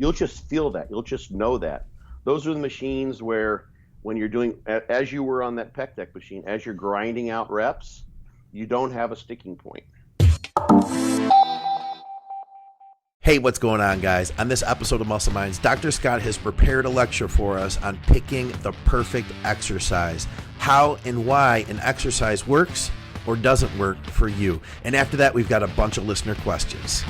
You'll just feel that. You'll just know that. Those are the machines where when you're doing, as you were on that pec deck machine, as you're grinding out reps, you don't have a sticking point. Hey, what's going on, guys? On this episode of Muscle Minds, Dr. Scott has prepared a lecture for us on picking the perfect exercise, how and why an exercise works or doesn't work for you. And after that, we've got a bunch of listener questions.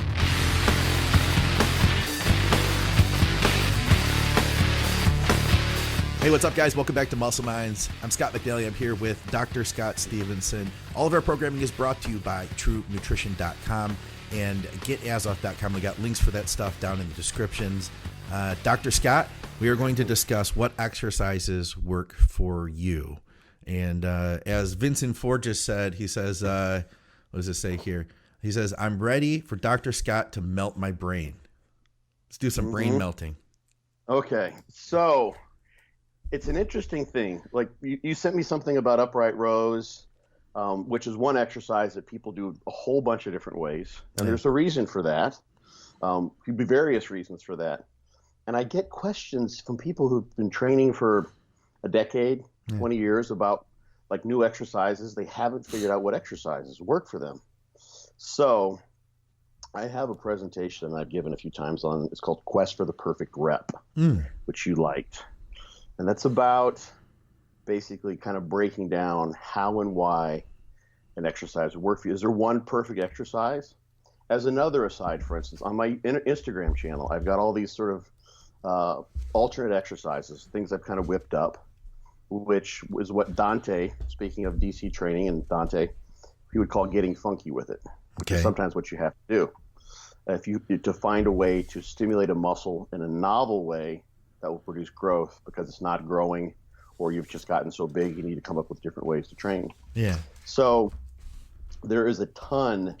Hey, what's up, guys? Welcome back to Muscle Minds. I'm Scott McNally. I'm here with Dr. Scott Stevenson. All of our programming is brought to you by TrueNutrition.com and GetAzoff.com. We got links for that stuff down in the descriptions. Dr. Scott, we are going to discuss what exercises work for you. And as Vincent Ford just said, he says, what does it say here? He says, I'm ready for Dr. Scott to melt my brain. Let's do some brain melting. Okay, so it's an interesting thing. Like you sent me something about upright rows, which is one exercise that people do a whole bunch of different ways. And there's a reason for that. Could be various reasons for that. And I get questions from people who've been training for a decade, 20 years about like new exercises. They haven't figured out what exercises work for them. So I have a presentation that I've given a few times on, it's called Quest for the Perfect Rep, which you liked. And that's about basically kind of breaking down how and why an exercise would work for you. Is there one perfect exercise? As another aside, for instance, on my Instagram channel, I've got all these sort of alternate exercises, things I've kind of whipped up, which is what Dante, speaking of DC training, and Dante, he would call getting funky with it. Okay. Sometimes what you have to do, to find a way to stimulate a muscle in a novel way that will produce growth because it's not growing, or you've just gotten so big you need to come up with different ways to train. Yeah. So there is a ton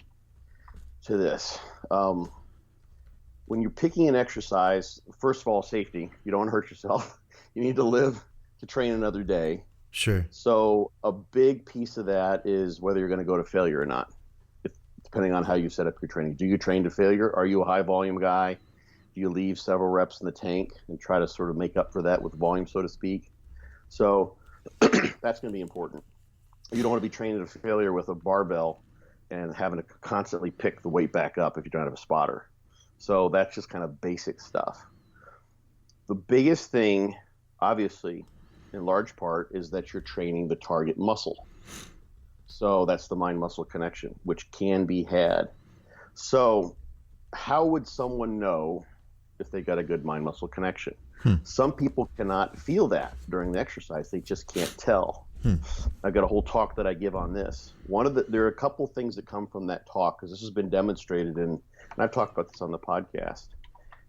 to this. When you're picking an exercise, first of all, safety. You don't want to hurt yourself. You need to live to train another day. Sure. So a big piece of that is whether you're going to go to failure or not, depending on how you set up your training. Do you train to failure? Are you a high volume guy? Do you leave several reps in the tank and try to sort of make up for that with volume, so to speak? So that's going to be important. You don't want to be training to failure with a barbell and having to constantly pick the weight back up if you don't have a spotter. So that's just kind of basic stuff. The biggest thing, obviously, in large part, is that you're training the target muscle. So that's the mind-muscle connection, which can be had. So how would someone know if they got a good mind-muscle connection? Some people cannot feel that during the exercise. They just can't tell. I've got a whole talk that I give on this. There are a couple things that come from that talk, because this has been demonstrated and I've talked about this on the podcast,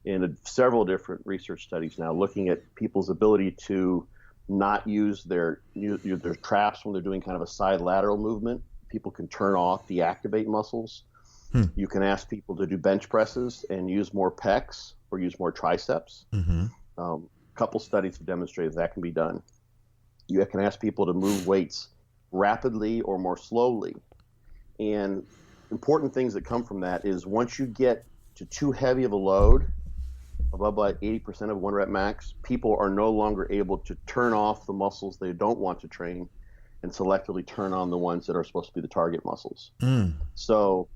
in several different research studies now, looking at people's ability to not use their traps when they're doing kind of a side lateral movement. People can turn off, deactivate muscles. You can ask people to do bench presses and use more pecs or use more triceps. A couple studies have demonstrated that can be done. You can ask people to move weights rapidly or more slowly. And important things that come from that is once you get to too heavy of a load, above like 80% of one rep max, people are no longer able to turn off the muscles they don't want to train and selectively turn on the ones that are supposed to be the target muscles. So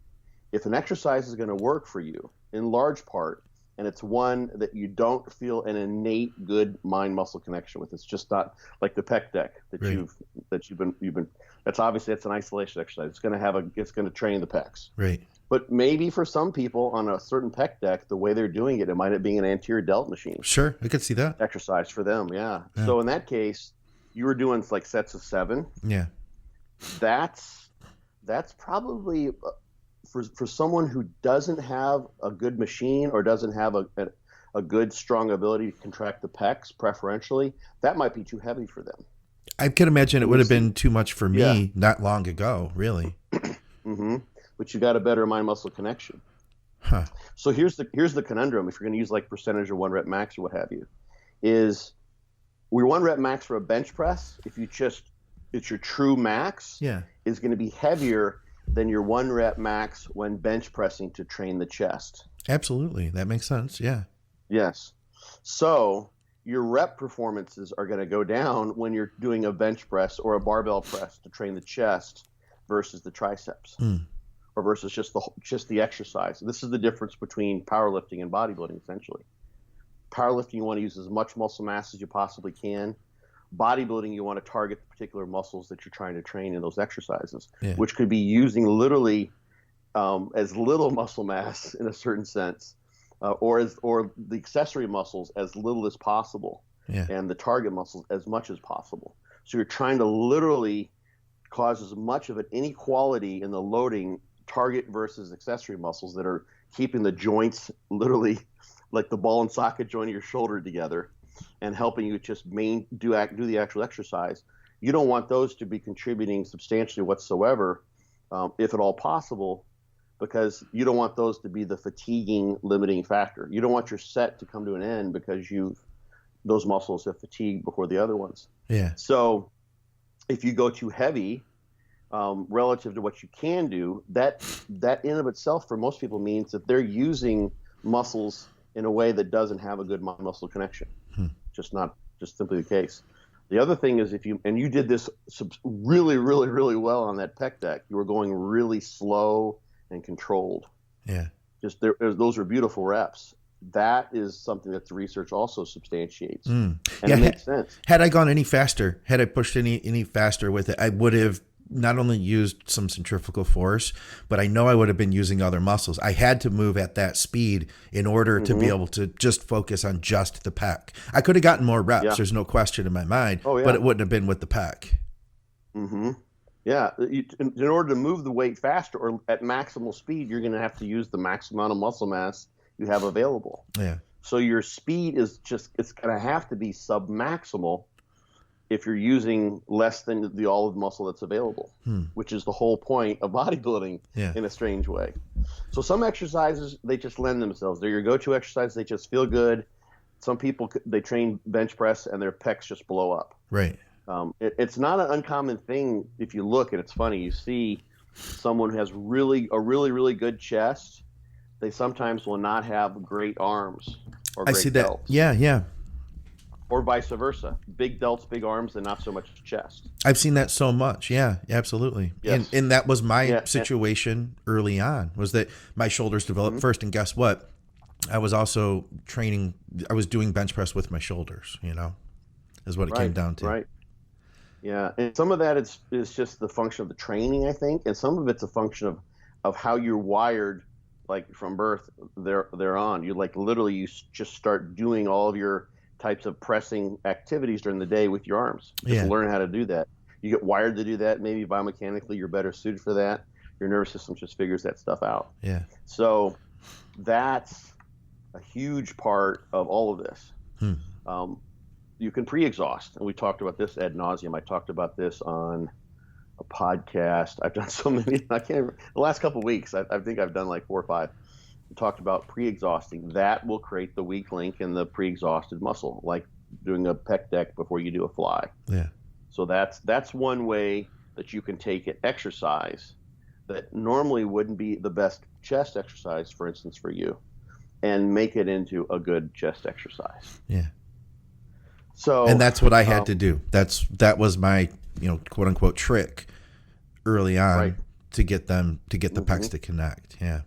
if an exercise is going to work for you in large part, and it's one that you don't feel an innate good mind-muscle connection with, it's just not like the pec deck that you've been. That's obviously an isolation exercise. It's going to train the pecs. Right. But maybe for some people on a certain pec deck, the way they're doing it might be an anterior delt machine. Sure, I could see that exercise for them. Yeah. So in that case, you were doing like sets of 7. Yeah. That's probably. For someone who doesn't have a good machine or doesn't have a good, strong ability to contract the pecs preferentially, that might be too heavy for them. I can imagine it would have been too much for me not long ago, really. But you got a better mind-muscle connection. So here's the conundrum, if you're going to use like percentage or one rep max or what have you, is your one rep max for a bench press, if it's your true max, is going to be heavier than your one rep max when bench pressing to train the chest. Absolutely. That makes sense. Yeah. Yes. So your rep performances are going to go down when you're doing a bench press or a barbell press to train the chest versus the triceps, or versus just the exercise. This is the difference between powerlifting and bodybuilding, essentially. Powerlifting, you want to use as much muscle mass as you possibly can. Bodybuilding, you want to target the particular muscles that you're trying to train in those exercises, which could be using literally as little muscle mass in a certain sense, or the accessory muscles as little as possible, and the target muscles as much as possible. So you're trying to literally cause as much of an inequality in the loading target versus accessory muscles that are keeping the joints literally like the ball and socket joint of your shoulder together and helping you just do the actual exercise. You don't want those to be contributing substantially whatsoever, if at all possible, because you don't want those to be the fatiguing limiting factor. You don't want your set to come to an end because those muscles have fatigued before the other ones. Yeah. So if you go too heavy, relative to what you can do, that in of itself for most people means that they're using muscles in a way that doesn't have a good muscle connection. Just simply the case. The other thing is you did this really, really, really well on that pec deck. You were going really slow and controlled. Yeah. Those are beautiful reps. That is something that the research also substantiates. And it makes sense. Had I gone any faster, had I pushed any faster with it, I would have not only used some centrifugal force, but I know I would have been using other muscles. I had to move at that speed in order to be able to just focus on just the pec. I could have gotten more reps. Yeah. There's no question in my mind, but it wouldn't have been with the pec. Yeah. In order to move the weight faster or at maximal speed, you're going to have to use the maximum amount of muscle mass you have available. Yeah. So your speed it's going to have to be sub-maximal if you're using less than the all of the muscle that's available, which is the whole point of bodybuilding in a strange way. So some exercises, they just lend themselves. They're your go-to exercises. They just feel good. Some people, they train bench press and their pecs just blow up. Right. It's not an uncommon thing if you look, and it's funny. You see someone who has a really, really good chest. They sometimes will not have great arms or great delts. Yeah. Or vice versa. Big delts, big arms, and not so much chest. I've seen that so much. Yeah, absolutely. Yes. And that was my situation early on, was that my shoulders developed first. And guess what? I was also I was doing bench press with my shoulders, is what it came down to. Right. Yeah. And some of that is just the function of the training, I think. And some of it's a function of how you're wired, like from birth thereon. You literally you just start doing all of your types of pressing activities during the day with your arms. Just learn how to do that. You get wired to do that. Maybe biomechanically you're better suited for that. Your nervous system just figures that stuff out. Yeah. So that's a huge part of all of this. You can pre-exhaust, and we talked about this ad nauseum. I talked about this on a podcast. I've done so many. I can't remember. The last couple of weeks, I think I've done like 4 or 5. We talked about pre-exhausting. That will create the weak link in the pre-exhausted muscle, like doing a pec deck before you do a fly. Yeah. So that's one way that you can take an exercise that normally wouldn't be the best chest exercise, for instance, for you, and make it into a good chest exercise. Yeah. So, and that's what I had to do. That was my, quote unquote trick early on to get the pecs to connect. Yeah.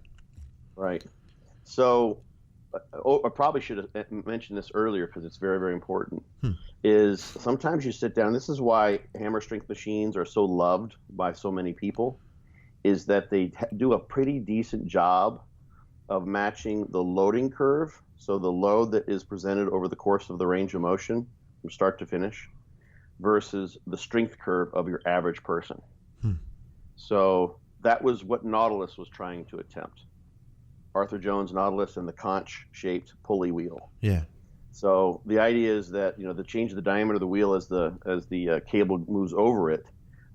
Right. So I probably should have mentioned this earlier because it's very, very important, is sometimes you sit down. This is why hammer strength machines are so loved by so many people, is that they do a pretty decent job of matching the loading curve. So the load that is presented over the course of the range of motion from start to finish versus the strength curve of your average person. So that was what Nautilus was trying to attempt. Arthur Jones Nautilus and the conch-shaped pulley wheel. Yeah. So the idea is that the change of the diameter of the wheel as the cable moves over it,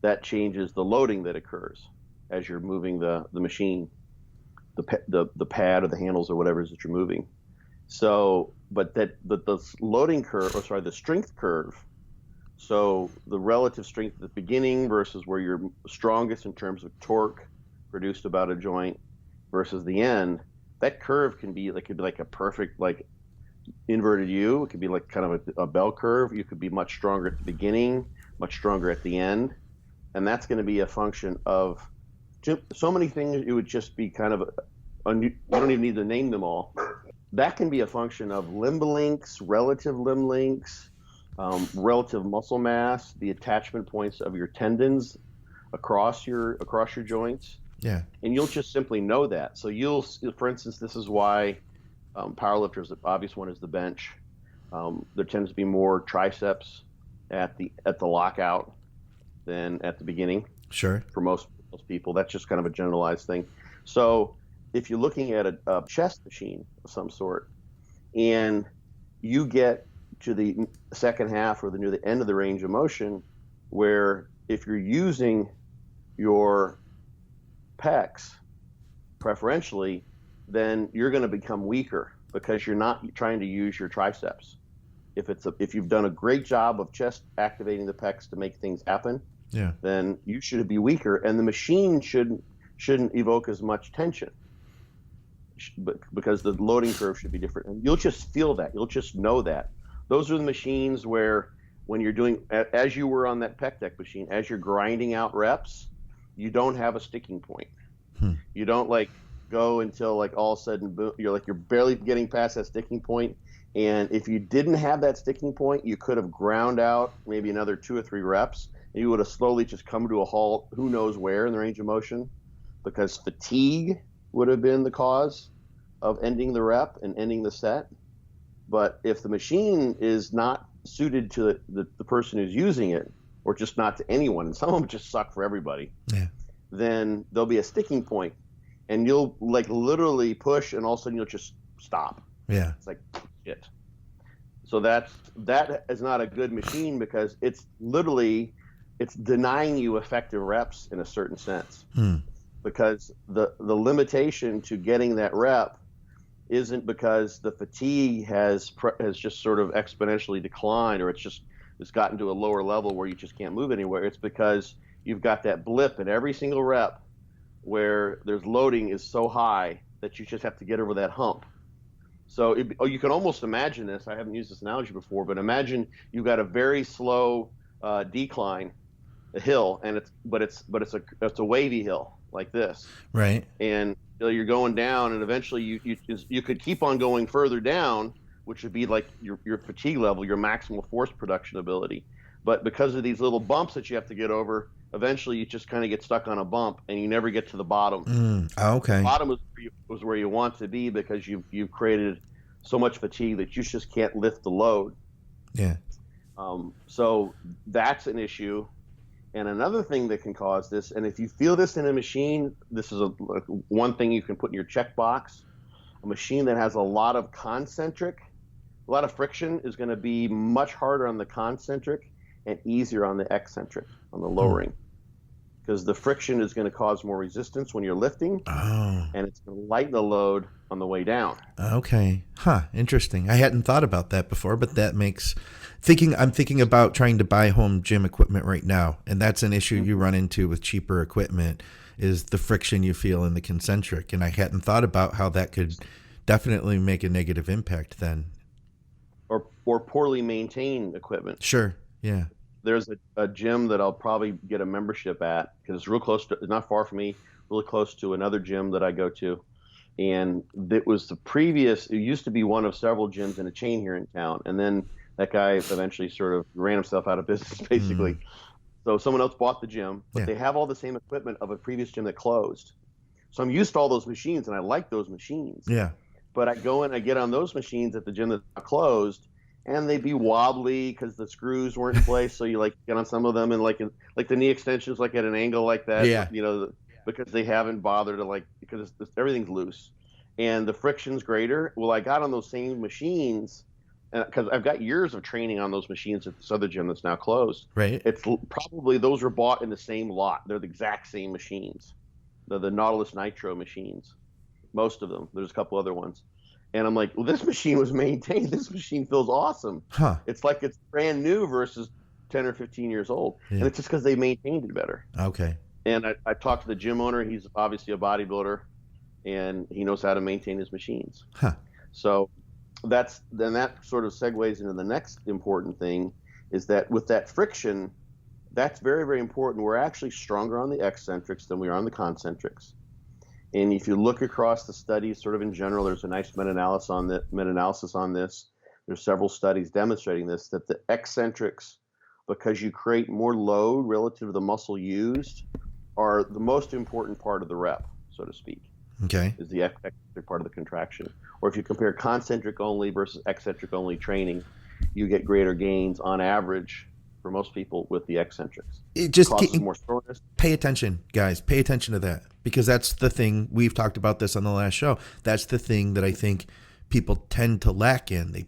that changes the loading that occurs as you're moving the machine, the pad or the handles or whatever it is that you're moving. So, but the loading curve, the strength curve. So the relative strength at the beginning versus where you're strongest in terms of torque produced about a joint versus the end, that curve can be like a perfect inverted U. It could be like kind of a bell curve. You could be much stronger at the beginning, much stronger at the end. And that's going to be a function of so many things. It would just be kind of, you don't even need to name them all. That can be a function of limb lengths, relative limb lengths, relative muscle mass, the attachment points of your tendons across your joints. Yeah. And you'll just simply know that. So for instance, this is why powerlifters, the obvious one is the bench. There tends to be more triceps at the lockout than at the beginning. Sure. For most people, that's just kind of a generalized thing. So if you're looking at a chest machine of some sort, and you get to the second half or near the end of the range of motion, where if you're using your pecs preferentially, then you're going to become weaker because you're not trying to use your triceps. If you've done a great job of just activating the pecs to make things happen, yeah, then you should be weaker, and the machine shouldn't evoke as much tension, because the loading curve should be different. And you'll just feel that. You'll just know that. Those are the machines where, when you're doing, as you were on that pec deck machine, as you're grinding out reps, you don't have a sticking point. You don't like go until like all of a sudden you're barely getting past that sticking point. And if you didn't have that sticking point, you could have ground out maybe another 2 or 3 reps, and you would have slowly just come to a halt, who knows where in the range of motion, because fatigue would have been the cause of ending the rep and ending the set. But if the machine is not suited to the person who's using it, or just not to anyone, and some of them just suck for everybody, then there'll be a sticking point, and you'll like literally push, and all of a sudden you'll just stop. Yeah. It's like shit. So that is not a good machine, because it's denying you effective reps in a certain sense. Because the limitation to getting that rep isn't because the fatigue has just sort of exponentially declined, or it's gotten to a lower level where you just can't move anywhere. It's because you've got that blip in every single rep where there's loading is so high that you just have to get over that hump. So you can almost imagine this. I haven't used this analogy before, but imagine you've got a very slow decline, a hill, and it's a wavy hill like this. Right. And you're going down, and eventually you could keep on going further down, which would be like your fatigue level, your maximal force production ability. But because of these little bumps that you have to get over, eventually you just kind of get stuck on a bump, and you never get to the bottom. Okay. The bottom was where you want to be, because you've created so much fatigue that you just can't lift the load. Yeah. So that's an issue. And another thing that can cause this, and if you feel this in a machine, this is one thing you can put in your checkbox. A machine that has a lot of concentric, a lot of friction, is going to be much harder on the concentric and easier on the eccentric, on the lowering. Because the friction is going to cause more resistance when you're lifting, and it's going to lighten the load on the way down. Okay. Interesting. I hadn't thought about that before, but that makes I'm thinking about trying to buy home gym equipment right now, and that's an issue you run into with cheaper equipment, is the friction you feel in the concentric. And I hadn't thought about how that could definitely make a negative impact then. Or poorly maintained equipment. Sure. Yeah. There's a gym that I'll probably get a membership at, because it's real close to, not far from me, really close to another gym that I go to. And it used to be one of several gyms in a chain here in town. And then that guy eventually sort of ran himself out of business, basically. So someone else bought the gym, but they have all the same equipment of a previous gym that closed. So I'm used to all those machines, and I like those machines. Yeah. But I go in, I get on those machines at the gym that closed, and they'd be wobbly because the screws weren't in place. So you like get on some of them, and like the knee extensions like at an angle like that. Yeah. Because they haven't bothered to because everything's loose, and the friction's greater. Well, I got on those same machines, because I've got years of training on those machines at this other gym that's now closed. Right. It's probably those were bought in the same lot. They're the exact same machines. They're the Nautilus Nitro machines, most of them. There's a couple other ones. And I'm like, well, this machine was maintained. This machine feels awesome. It's like it's brand new versus 10 or 15 years old. Yeah. And it's just because they maintained it better. Okay. And I talked to the gym owner. He's obviously a bodybuilder, and he knows how to maintain his machines. So that sort of segues into the next important thing, is that with that friction, that's very, very important. We're actually stronger on the eccentrics than we are on the concentrics. And if you look across the studies, sort of in general, there's a nice meta-analysis on this. There's several studies demonstrating this, that the eccentrics, because you create more load relative to the muscle used, are the most important part of the rep, so to speak. Okay. Is the eccentric part of the contraction. Or if you compare concentric only versus eccentric only training, you get greater gains on average for most people with the eccentrics. It just causes more soreness. Pay attention, guys. Pay attention to that, because that's the thing. We've talked about this on the last show. That's the thing that I think people tend to lack in. They,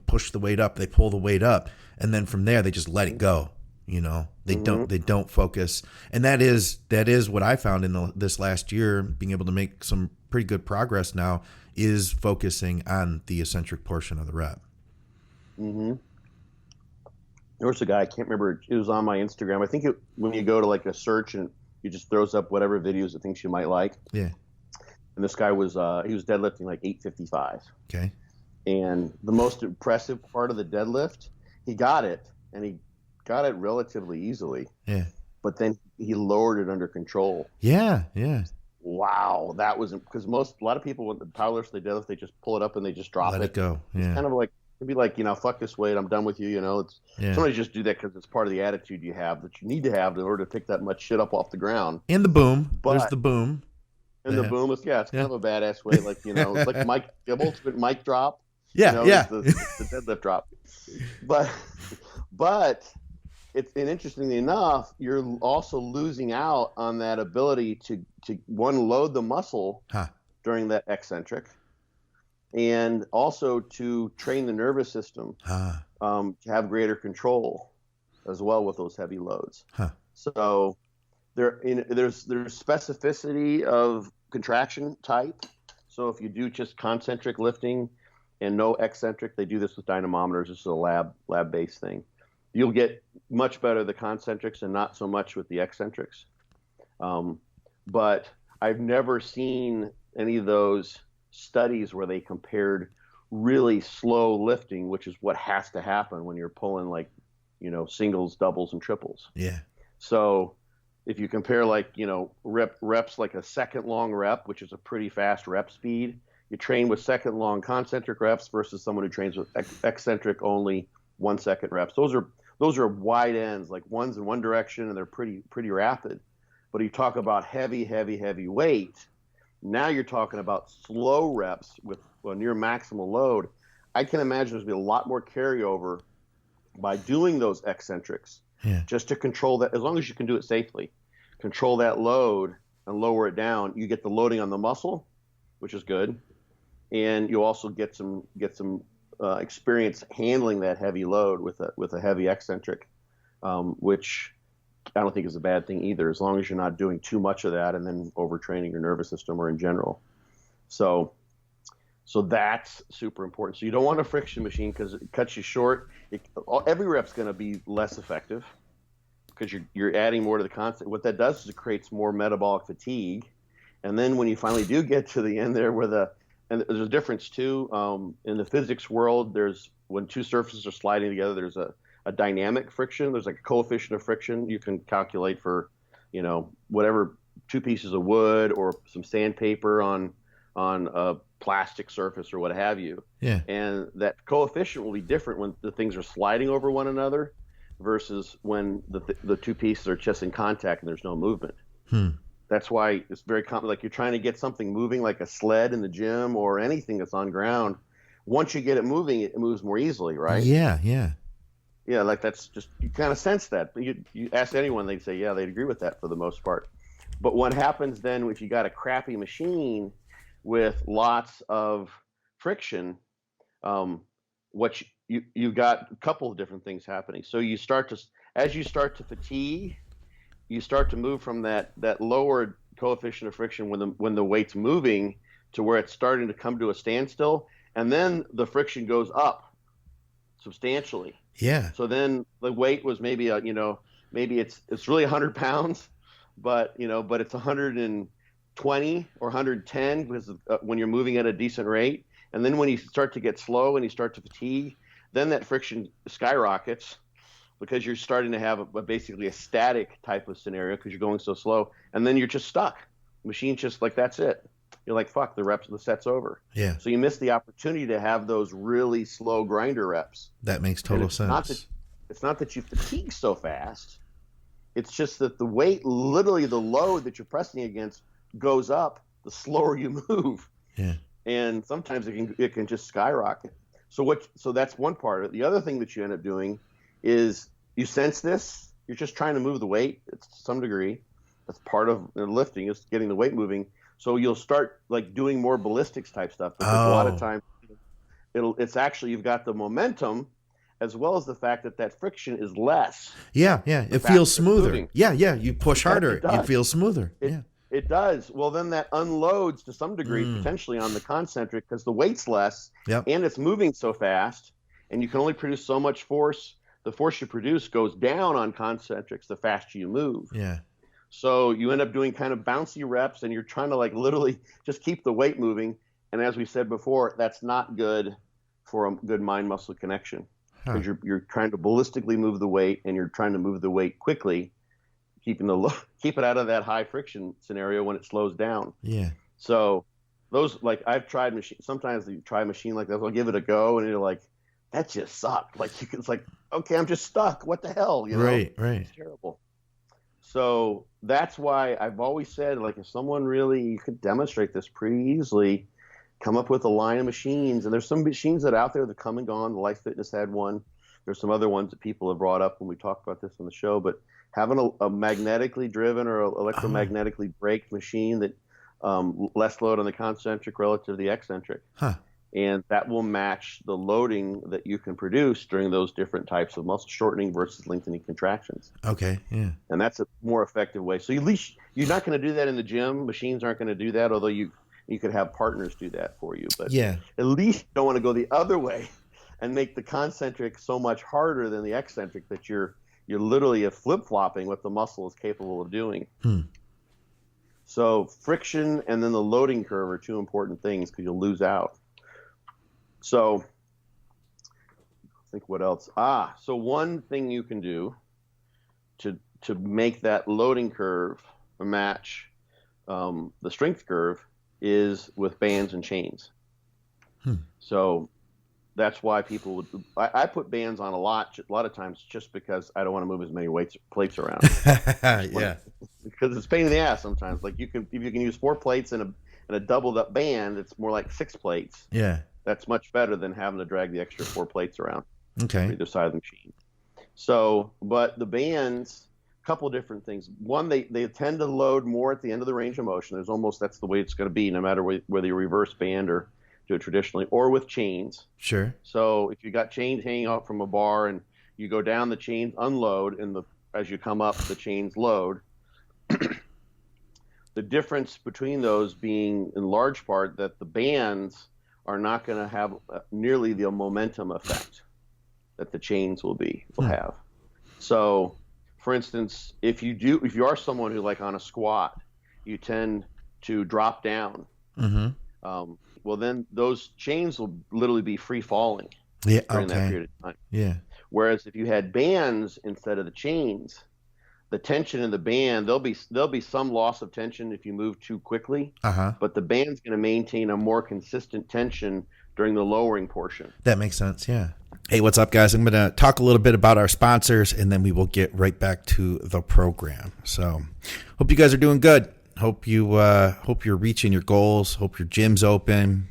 push the weight up, they pull the weight up, and then from there they just let it go. They don't focus, and that is what I found in this last year. Being able to make some pretty good progress now is focusing on the eccentric portion of the rep. Mm-hmm. There was a guy, I can't remember, it was on my Instagram. I think when you go to like a search and he just throws up whatever videos it thinks you might like. Yeah. And this guy was deadlifting like 855. Okay. And the most impressive part of the deadlift, he got it, and he got it relatively easily. Yeah. But then he lowered it under control. Yeah, yeah. Wow, that was, because a lot of people, when the powerlifters, they deadlift, they just pull it up and they just drop it. Let it go. Yeah. It's kind of like, it'd be like, fuck this weight, I'm done with you. Somebody just do that because it's part of the attitude you have that you need to have in order to pick that much shit up off the ground. And the boom. There's the boom. And the boom is, it's kind of a badass way, like, it's like Mike, the ultimate mic drop. Yeah, the deadlift drop. But it's, and interestingly enough, you're also losing out on that ability to one, load the muscle during that eccentric, and also to train the nervous system to have greater control as well with those heavy loads. So there's specificity of contraction type. So if you do just concentric lifting and no eccentric, they do this with dynamometers. This is a lab-based thing. You'll get much better the concentrics and not so much with the eccentrics. But I've never seen any of those studies where they compared really slow lifting, which is what has to happen when you're pulling like, singles, doubles, and triples. Yeah. So if you compare like, reps like a second long rep, which is a pretty fast rep speed, you train with second long concentric reps versus someone who trains with eccentric only 1 second reps. Those are wide ends, like one's in one direction and they're pretty rapid. But you talk about heavy weight, now you're talking about slow reps with a near maximal load. I can imagine there's going to be a lot more carryover by doing those eccentrics, just to control that. As long as you can do it safely, control that load and lower it down, you get the loading on the muscle, which is good, and you also get some experience handling that heavy load with a heavy eccentric, which I don't think is a bad thing either, as long as you're not doing too much of that and then overtraining your nervous system or in general. So that's super important. So you don't want a friction machine because it cuts you short. Every rep's going to be less effective because you're adding more to the constant. What that does is it creates more metabolic fatigue. And then when you finally do get to the end there and there's a difference too, in the physics world, when two surfaces are sliding together, there's a dynamic friction. There's like a coefficient of friction you can calculate for, whatever, two pieces of wood or some sandpaper on a plastic surface or what have you. Yeah. And that coefficient will be different when the things are sliding over one another versus when the two pieces are just in contact and there's no movement. That's why it's very common. Like you're trying to get something moving, like a sled in the gym or anything that's on ground. Once you get it moving, it moves more easily, right? Yeah. Yeah, like that's just, you kind of sense that. But you ask anyone, they'd say, yeah, they'd agree with that for the most part. But what happens then if you got a crappy machine with lots of friction, you got a couple of different things happening. So as you start to fatigue, you start to move from that lowered coefficient of friction when the weight's moving to where it's starting to come to a standstill, and then the friction goes up substantially. Yeah. So then the weight was maybe maybe it's really 100 pounds, but it's 120 or 110 because when you're moving at a decent rate, And then when you start to get slow and you start to fatigue, then that friction skyrockets because you're starting to have basically a static type of scenario because you're going so slow. And then you're just stuck. The machine's just like, that's it. You're like, fuck, the set's over. Yeah. So you miss the opportunity to have those really slow grinder reps. That makes total sense. It's not that you fatigue so fast. It's just that the weight, literally the load that you're pressing against goes up the slower you move. Yeah. And sometimes it can just skyrocket. So that's one part of it. The other thing that you end up doing is you sense this. You're just trying to move the weight. It's to some degree. That's part of lifting is getting the weight moving. So you'll start like doing more ballistics type stuff because a lot of times it's actually you've got the momentum as well as the fact that friction is less. Yeah. It feels smoother. Yeah. You push harder. You feel smoother. It does. Well, then that unloads to some degree potentially on the concentric because the weight's less and it's moving so fast and you can only produce so much force. The force you produce goes down on concentrics the faster you move. Yeah. So you end up doing kind of bouncy reps and you're trying to like literally just keep the weight moving. And as we said before, that's not good for a good mind muscle connection because you're trying to ballistically move the weight and you're trying to move the weight quickly, keep it out of that high friction scenario when it slows down. Yeah. So those, like I've tried sometimes you try a machine like that, I'll give it a go and you're like, that just sucked. Like it's like, okay, I'm just stuck. What the hell? You know? Right. It's terrible. So that's why I've always said, like, if someone really, you could demonstrate this pretty easily, come up with a line of machines. And there's some machines that are out there that come and gone. Life Fitness had one. There's some other ones that people have brought up when we talked about this on the show. But having a magnetically driven or electromagnetically braked machine that less load on the concentric relative to the eccentric. And that will match the loading that you can produce during those different types of muscle shortening versus lengthening contractions. Okay, yeah. And that's a more effective way. So at least you're not going to do that in the gym. Machines aren't going to do that, although you could have partners do that for you. But at least you don't want to go the other way and make the concentric so much harder than the eccentric that you're literally flip-flopping what the muscle is capable of doing. So friction and then the loading curve are two important things because you'll lose out. So I think what else? So one thing you can do to make that loading curve match the strength curve is with bands and chains. So that's why people would. I put bands on a lot of times just because I don't want to move as many plates around. Because it's a pain in the ass sometimes. Like if you can use 4 plates in a doubled up band, it's more like 6 plates. Yeah. That's much better than having to drag the extra 4 plates around. Okay. On either side of the machine. So, but the bands, a couple of different things. One, they tend to load more at the end of the range of motion. That's the way it's going to be, no matter whether you reverse band or do it traditionally, or with chains. Sure. So if you got chains hanging out from a bar and you go down the chains, unload, and as you come up, the chains load. The difference between those being in large part that the bands are not going to have nearly the momentum effect that the chains will have. So, for instance, if you are someone who, like on a squat, you tend to drop down. Well, then those chains will literally be free falling during that period of time. Yeah. Whereas if you had bands instead of the chains, the tension in the band, there'll be some loss of tension if you move too quickly, but the band's going to maintain a more consistent tension during the lowering portion. That makes sense, yeah. Hey, what's up, guys? I'm going to talk a little bit about our sponsors, and then we will get right back to the program. So hope you guys are doing good. Hope you're reaching your goals. Hope your gym's open.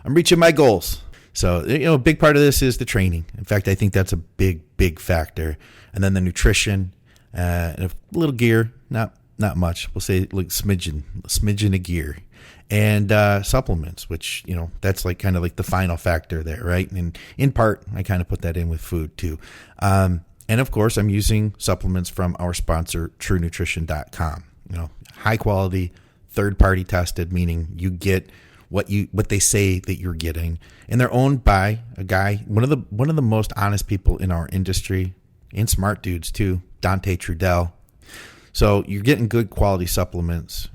I'm reaching my goals. So, a big part of this is the training. In fact, I think that's a big factor. And then the nutrition, and a little gear, not much. We'll say like smidgen of gear, and supplements, which that's like kind of like the final factor there, right? And in part, I kind of put that in with food too. And of course, I'm using supplements from our sponsor, TrueNutrition.com. High quality, third party tested, meaning you get what they say that you're getting, and they're owned by a guy, one of the most honest people in our industry, and smart dudes too, Dante Trudell. So you're getting good quality supplements,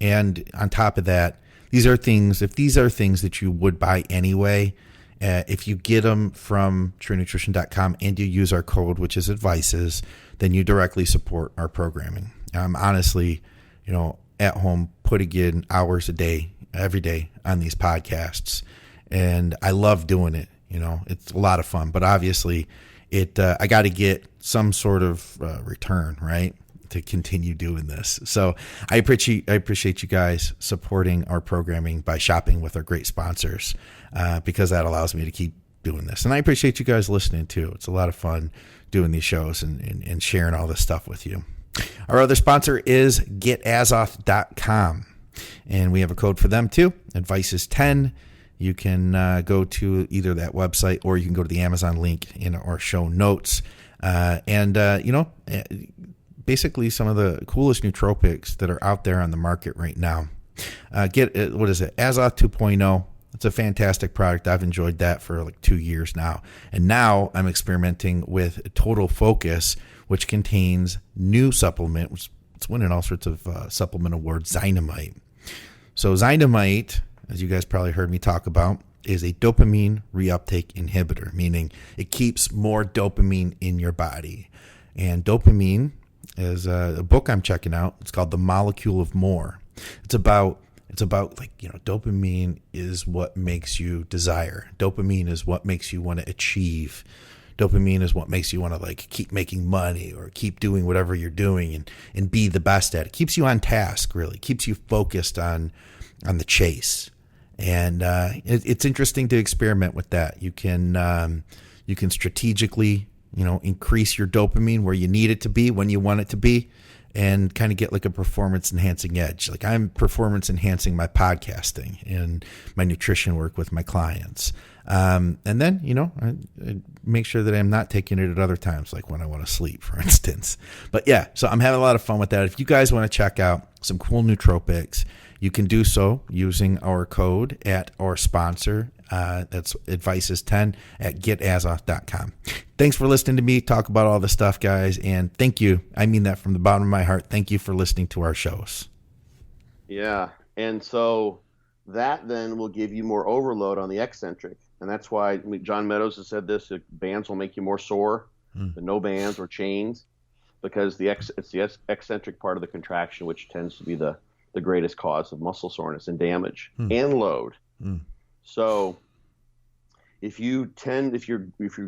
and on top of that, these are things that you would buy anyway, if you get them from TrueNutrition.com and you use our code, which is Advices, then you directly support our programming. Honestly, at home, putting in hours a day, every day on these podcasts, and I love doing it. It's a lot of fun, but obviously I got to get some sort of return, right, to continue doing this. So I appreciate you guys supporting our programming by shopping with our great sponsors, because that allows me to keep doing this. And I appreciate you guys listening too. It's a lot of fun doing these shows and sharing all this stuff with you. Our other sponsor is getazoth.com, and we have a code for them too, Advices10. You can go to either that website, or you can go to the Amazon link in our show notes. Basically some of the coolest nootropics that are out there on the market right now. Azoth 2.0. It's a fantastic product. I've enjoyed that for like 2 years now. And now I'm experimenting with Total Focus, which contains new supplement. It's winning all sorts of supplement awards, Zynamite. So Zynamite, as you guys probably heard me talk about, is a dopamine reuptake inhibitor, meaning it keeps more dopamine in your body. And dopamine is a book I'm checking out. It's called The Molecule of More. It's about dopamine is what makes you desire. Dopamine is what makes you want to achieve. Dopamine is what makes you want to keep making money or keep doing whatever you're doing and be the best at it. Keeps you on task, really. Keeps you focused on the chase. And it's interesting to experiment with that. You can strategically, increase your dopamine where you need it to be, when you want it to be, and kind of get like a performance enhancing edge. Like I'm performance enhancing my podcasting and my nutrition work with my clients. And then, I make sure that I'm not taking it at other times, like when I want to sleep, for instance. But yeah, so I'm having a lot of fun with that. If you guys want to check out some cool nootropics, you can do so using our code at our sponsor. That's Advices10 at getazoth.com. Thanks for listening to me talk about all this stuff, guys. And thank you. I mean that from the bottom of my heart. Thank you for listening to our shows. Yeah. And so that then will give you more overload on the Eccentric. And that's why John Meadows has said this, bands will make you more sore than no bands or chains, because it's the eccentric part of the contraction, which tends to be the greatest cause of muscle soreness and damage and load. So if your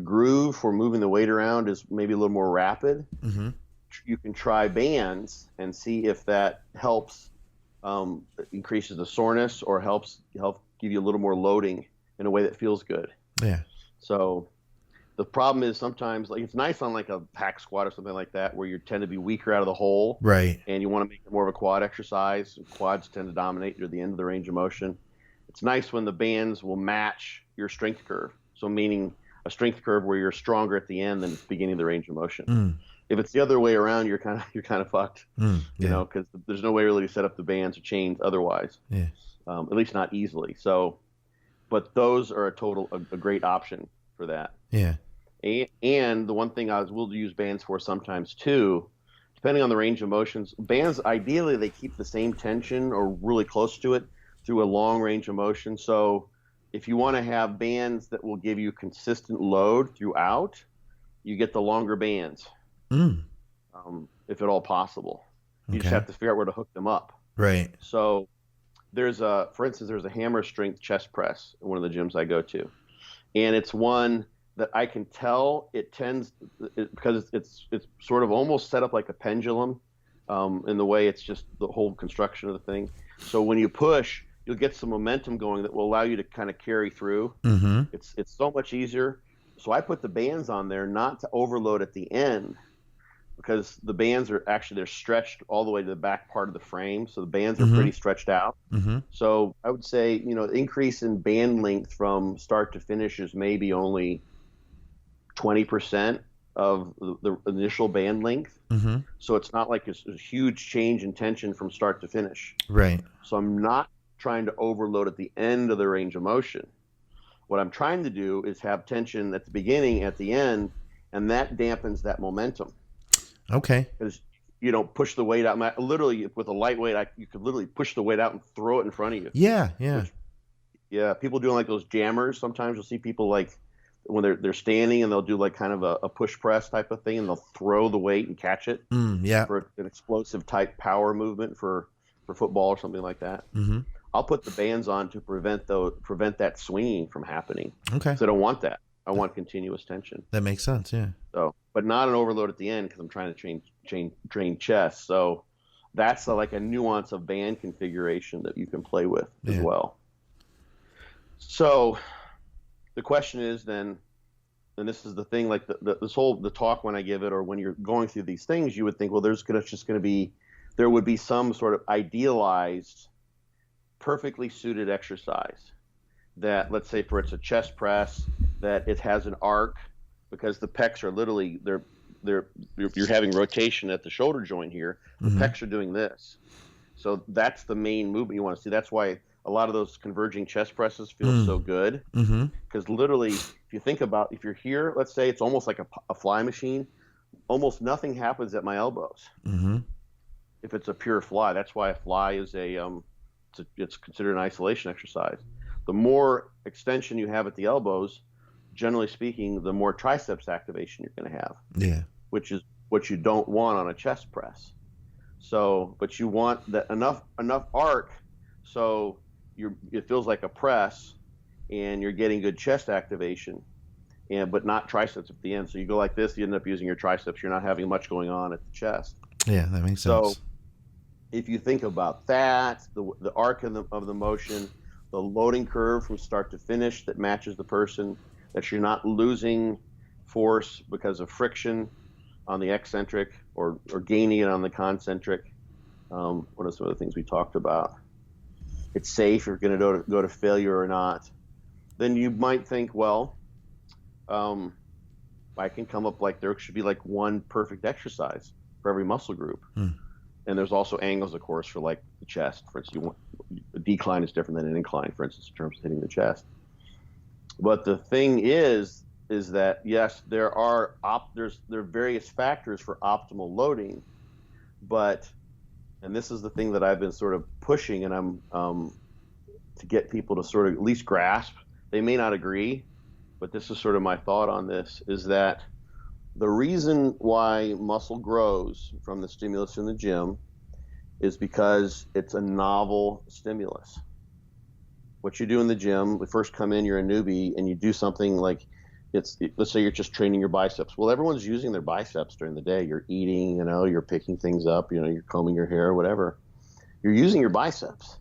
groove for moving the weight around is maybe a little more rapid, you can try bands and see if that helps, increases the soreness or help give you a little more loading in a way that feels good. Yeah. So the problem is sometimes it's nice on like a hack squat or something like that, where you tend to be weaker out of the hole. Right. And you want to make it more of a quad exercise. Quads tend to dominate near the end of the range of motion. It's nice when the bands will match your strength curve. So meaning a strength curve where you're stronger at the end than at the beginning of the range of motion. If it's the other way around, you're kind of fucked. Because there's no way really to set up the bands or chains otherwise. Yeah. At least not easily. So, but those are a great option for that. Yeah. And the one thing will use bands for sometimes too, depending on the range of motions, bands ideally they keep the same tension or really close to it through a long range of motion. So if you want to have bands that will give you consistent load throughout, you get the longer bands, if at all possible. You just have to figure out where to hook them up. Right. So for instance, there's a hammer strength chest press in one of the gyms I go to, and it's one that I can tell because it's sort of almost set up like a pendulum, in the way it's just the whole construction of the thing. So when you push, you'll get some momentum going that will allow you to kind of carry through. It's so much easier. So I put the bands on there not to overload at the end, because the bands they're stretched all the way to the back part of the frame. So the bands are pretty stretched out. So I would say, increase in band length from start to finish is maybe only 20% of the initial band length. So it's not like a huge change in tension from start to finish. Right. So I'm not trying to overload at the end of the range of motion. What I'm trying to do is have tension at the beginning, at the end, and that dampens that momentum. Okay. Because push the weight out. Literally, with a lightweight, you could literally push the weight out and throw it in front of you. Yeah. Which, yeah, people doing like those jammers. Sometimes you'll see people like when they're standing and they'll do like kind of a push press type of thing, and they'll throw the weight and catch it. Yeah. For an explosive type power movement for football or something like that. Mm-hmm. I'll put the bands on to prevent that swinging from happening. Okay. So I don't want that. I want continuous tension. That makes sense. Yeah. So, but not an overload at the end because I'm trying to train chest. So that's like a nuance of band configuration that you can play with as well. So the question is then, and this is the thing, like the talk when I give it, or when you're going through these things, you would think, well, there would be some sort of idealized, perfectly suited exercise that, let's say, for it's a chest press, that it has an arc because the pecs are literally you're having rotation at the shoulder joint here. The pecs are doing this, so that's the main movement you want to see. That's why a lot of those converging chest presses feel so good, because literally, if you think about, if you're here, let's say it's almost like a fly machine, almost nothing happens at my elbows. If it's a pure fly, that's why a fly is it's considered an isolation exercise. The more extension you have at the elbows, generally speaking, the more triceps activation you're going to have. Yeah. Which is what you don't want on a chest press. So, but you want that enough arc so it feels like a press, and you're getting good chest activation, but not triceps at the end. So you go like this, you end up using your triceps. You're not having much going on at the chest. Yeah, that makes sense. So if you think about that, the arc of the motion, the loading curve from start to finish that matches the person, that you're not losing force because of friction on the eccentric or gaining it on the concentric. What are some of the things we talked about? It's safe if you're going to go to failure or not. Then you might think, well, I can come up like there should be like one perfect exercise for every muscle group. And there's also angles, of course, for like the chest. For instance, a decline is different than an incline, for instance, in terms of hitting the chest. But the thing is that yes, there are various factors for optimal loading, and this is the thing that I've been sort of pushing, and I'm to get people to sort of at least grasp. They may not agree, but this is sort of my thought on this, is that the reason why muscle grows from the stimulus in the gym is because it's a novel stimulus. What you do in the gym, we first come in, you're a newbie, and you do something like, let's say you're just training your biceps. Well, everyone's using their biceps during the day. You're eating, you're picking things up, you're combing your hair, whatever. You're using your biceps.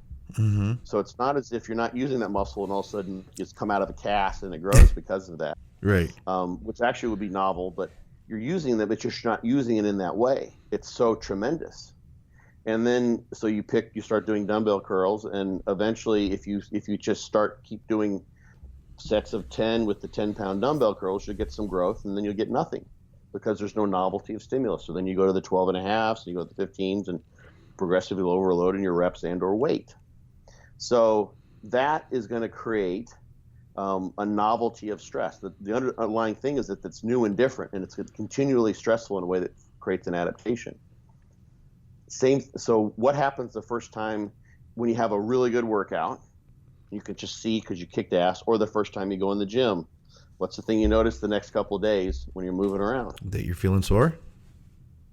So it's not as if you're not using that muscle and all of a sudden it's come out of a cast and it grows because of that. Right. Which actually would be novel, but you're using them, but you're not using it in that way. It's so tremendous. And then, so you start doing dumbbell curls, and eventually if you just keep doing sets of 10 with the 10-pound dumbbell curls, you'll get some growth, and then you'll get nothing because there's no novelty of stimulus. So then you go to the 12.5s, and you go to the 15s, and progressively overload in your reps and or weight. So that is going to create a novelty of stress. The underlying thing is that it's new and different, and it's continually stressful in a way that creates an adaptation. So what happens the first time when you have a really good workout? You can just see because you kicked ass, or the first time you go in the gym. What's the thing you notice the next couple of days when you're moving around? That you're feeling sore?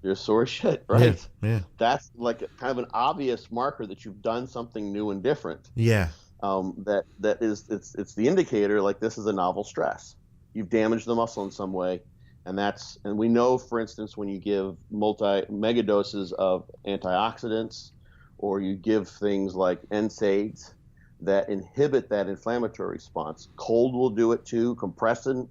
You're sore as shit, right? Yeah. That's like kind of an obvious marker that you've done something new and different. Yeah. It's the indicator, like this is a novel stress. You've damaged the muscle in some way, and we know, for instance, when you give mega doses of antioxidants, or you give things like NSAIDs that inhibit that inflammatory response. Cold will do it too. Compression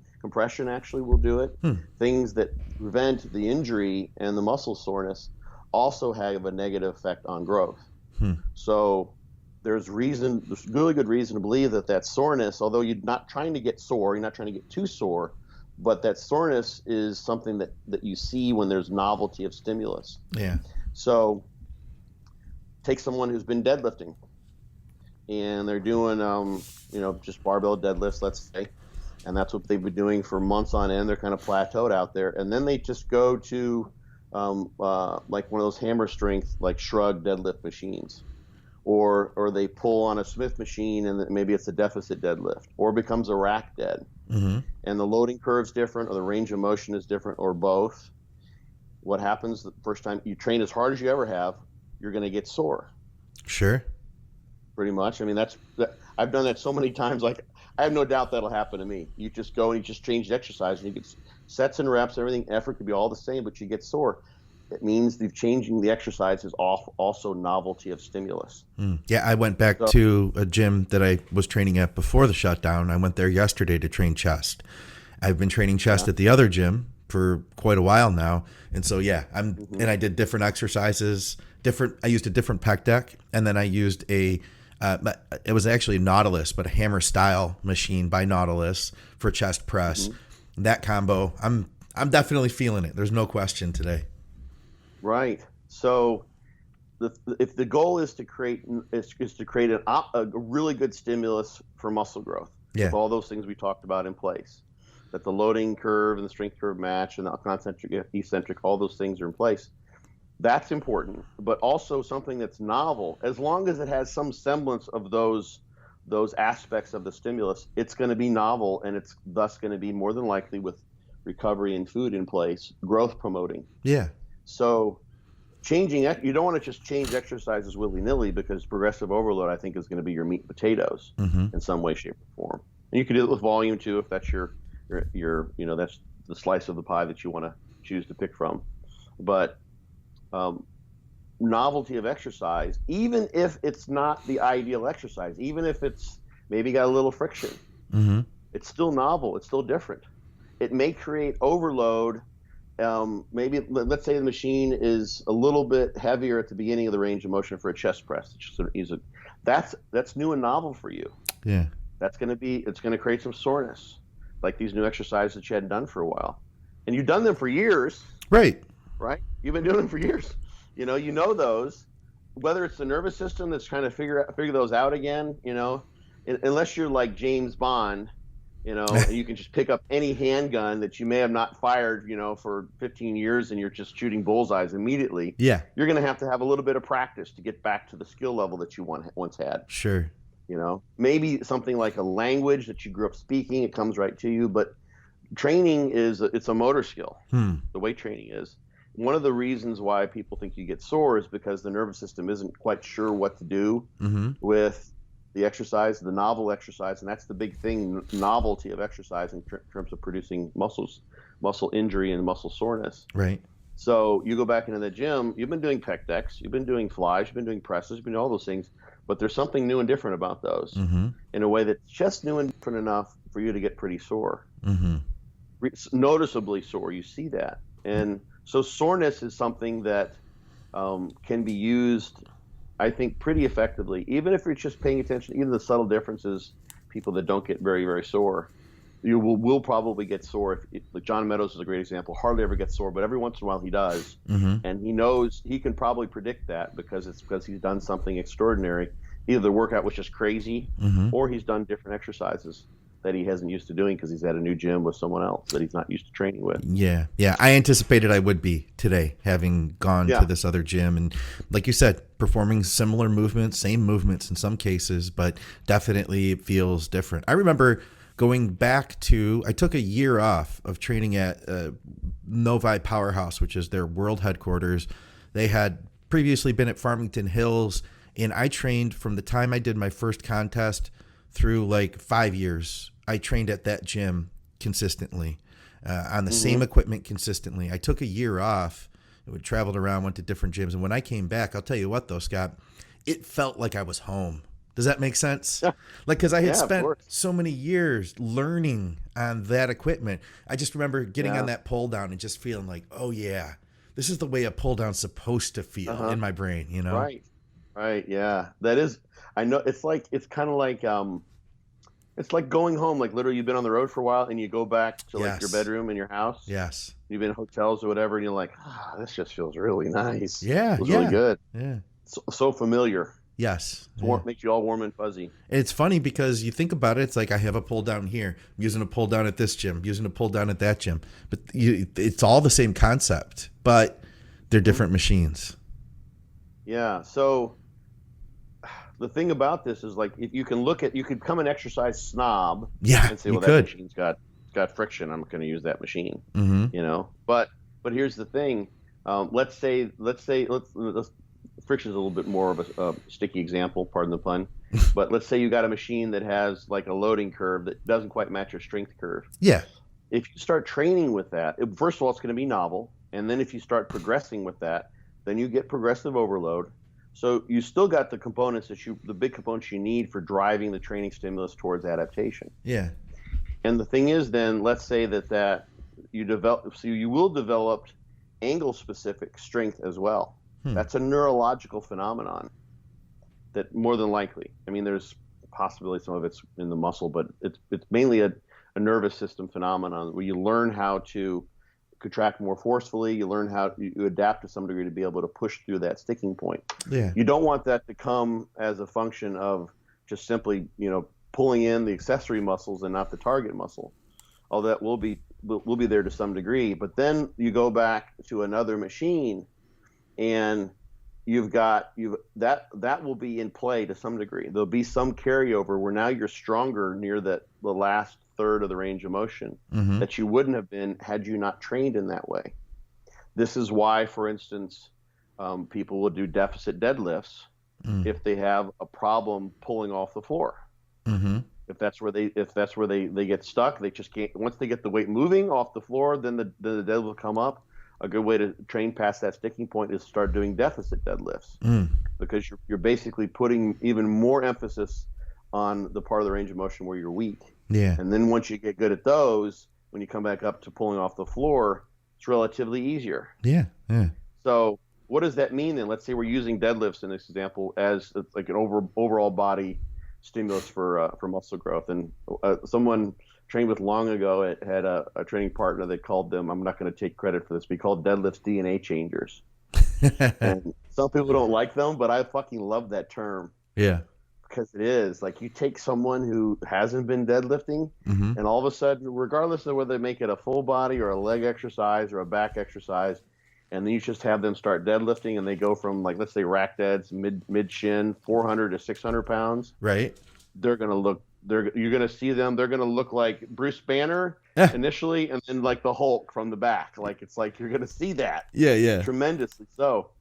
actually will do it. Things that prevent the injury and the muscle soreness also have a negative effect on growth. So there's really good reason to believe that soreness, although you're not trying to get sore, you're not trying to get too sore, but that soreness is something that you see when there's novelty of stimulus. Yeah. So take someone who's been deadlifting, and they're doing, just barbell deadlifts, let's say, and that's what they've been doing for months on end. They're kind of plateaued out there, and then they just go to like one of those hammer strength, like shrug deadlift machines, or they pull on a Smith machine and maybe it's a deficit deadlift, or becomes a rack dead, and the loading curve's different, or the range of motion is different, or both. What happens the first time you train as hard as you ever have, you're going to get sore. Sure. Pretty much. I mean, I've done that so many times. Like, I have no doubt that'll happen to me. You just go and you just change the exercise, and you get sets and reps, everything, effort could be all the same, but you get sore. It means the changing the exercise is also novelty of stimulus. Yeah, I went back to a gym that I was training at before the shutdown. I went there yesterday to train chest. I've been training chest at the other gym for quite a while now, and so and I did different exercises. I used a different pec deck, and then I used it was actually Nautilus, but a hammer style machine by Nautilus for chest press. That combo, I'm definitely feeling it. There's no question today. Right. So, if the goal is to create a really good stimulus for muscle growth, with all those things we talked about in place, that the loading curve and the strength curve match, and the concentric, eccentric, all those things are in place. That's important, but also something that's novel. As long as it has some semblance of those aspects of the stimulus, it's going to be novel, and it's thus going to be more than likely, with recovery and food in place, growth promoting. Yeah. So you don't want to just change exercises willy-nilly, because progressive overload, I think, is going to be your meat and potatoes in some way, shape, or form. And you can do it with volume too, if that's your that's the slice of the pie that you want to choose to pick from. But novelty of exercise, even if it's not the ideal exercise, even if it's maybe got a little friction, it's still novel, it's still different. It may create overload. Maybe let's say the machine is a little bit heavier at the beginning of the range of motion for a chest press. That's new and novel for you. Yeah. It's going to create some soreness, like these new exercises that you hadn't done for a while, and you've done them for years. Right. You've been doing them for years. You know those. Whether it's the nervous system that's trying to figure those out again, unless you're like James Bond, and you can just pick up any handgun that you may have not fired, for 15 years, and you're just shooting bullseyes immediately. Yeah. You're going to have a little bit of practice to get back to the skill level that you once had. Sure. Maybe something like a language that you grew up speaking, it comes right to you, but training it's a motor skill. The way training is. One of the reasons why people think you get sore is because the nervous system isn't quite sure what to do with the exercise, the novel exercise, and that's the big thing, novelty of exercise in terms of producing muscle injury and muscle soreness. Right. So you go back into the gym, you've been doing pec decks, you've been doing flies, you've been doing presses, you've been doing all those things, but there's something new and different about those in a way that's just new and different enough for you to get pretty sore. Noticeably sore, you see that. And so soreness is something that can be used, I think, pretty effectively, even if you're just paying attention, even the subtle differences. People that don't get very, very sore, you will probably get sore. Like John Meadows is a great example, hardly ever gets sore, but every once in a while he does. And he knows, he can probably predict that because he's done something extraordinary. Either the workout was just crazy, or he's done different exercises that he hasn't used to doing because he's at a new gym with someone else that he's not used to training with. Yeah. I anticipated I would be today, having gone to this other gym, and like you said, performing similar movements, same movements in some cases, but definitely it feels different. I remember going back I took a year off of training at Novi Powerhouse, which is their world headquarters. They had previously been at Farmington Hills, and I trained from the time I did my first contest through like 5 years. I trained at that gym consistently, on the same equipment consistently. I took a year off, traveled around, went to different gyms. And when I came back, I'll tell you what though, Scott, it felt like I was home. Does that make sense? Yeah. Like, cause I had spent so many years learning on that equipment. I just remember getting on that pull down and just feeling like, oh yeah, this is the way a pull down's supposed to feel in my brain, Right. Yeah. That is, I know it's kind of like, it's like going home, like literally you've been on the road for a while and you go back to like your bedroom in your house. Yes. You've been in hotels or whatever, and you're like, this just feels really nice. Yeah. It was really good. Yeah. So familiar. Yes. Makes you all warm and fuzzy. And it's funny because you think about it, it's like I have a pull down here. I'm using a pull down at this gym, using a pull down at that gym. But it's all the same concept. But They're different machines. Yeah. So the thing about this is, like, if you could come an exercise snob Yeah, and say, you well, that could. machine's got friction, I'm going to use that machine, Mm-hmm. But here's the thing. Let's say friction is a little bit more of a sticky example, pardon the pun. But let's say you got a machine that has like a loading curve that doesn't quite match your strength curve. Yeah. If you start training with that, first of all, it's going to be novel. And then if you start progressing with that, then you get progressive overload. So you still got the components the big components you need for driving the training stimulus towards adaptation. Yeah. And the thing is, then let's say that you will develop angle specific strength as well. That's a neurological phenomenon that more than likely, I mean, there's possibly some of it's in the muscle, but it's mainly a nervous system phenomenon where you learn how to contract more forcefully. You learn how you adapt to some degree to be able to push through that sticking point. Yeah. You don't want that to come as a function of just simply, pulling in the accessory muscles and not the target muscle. Although that will be there to some degree. But then you go back to another machine, and that will be in play to some degree. There'll be some carryover where now you're stronger near the last third of the range of motion that you wouldn't have been had you not trained in that way. This is why, for instance, people will do deficit deadlifts if they have a problem pulling off the floor. If that's where they get stuck, they just can't. Once they get the weight moving off the floor, then the deadlift will come up. A good way to train past that sticking point is to start doing deficit deadlifts, because you're basically putting even more emphasis on the part of the range of motion where you're weak. Yeah. And then once you get good at those, when you come back up to pulling off the floor, it's relatively easier. Yeah. Yeah. So what does that mean then? Let's say we're using deadlifts in this example as like an overall body stimulus for muscle growth. And someone trained with long ago had a training partner that called them, I'm not going to take credit for this, but he called deadlifts DNA changers. And some people don't like them, but I fucking love that term. Yeah. Because it is like you take someone who hasn't been deadlifting, and all of a sudden, regardless of whether they make it a full body or a leg exercise or a back exercise, and then you just have them start deadlifting, and they go from, like, let's say rack deads mid shin 400 to 600 pounds. Right. You're gonna see them. They're gonna look like Bruce Banner initially, and then like the Hulk from the back. Like, it's like you're gonna see that. Yeah. Tremendously so.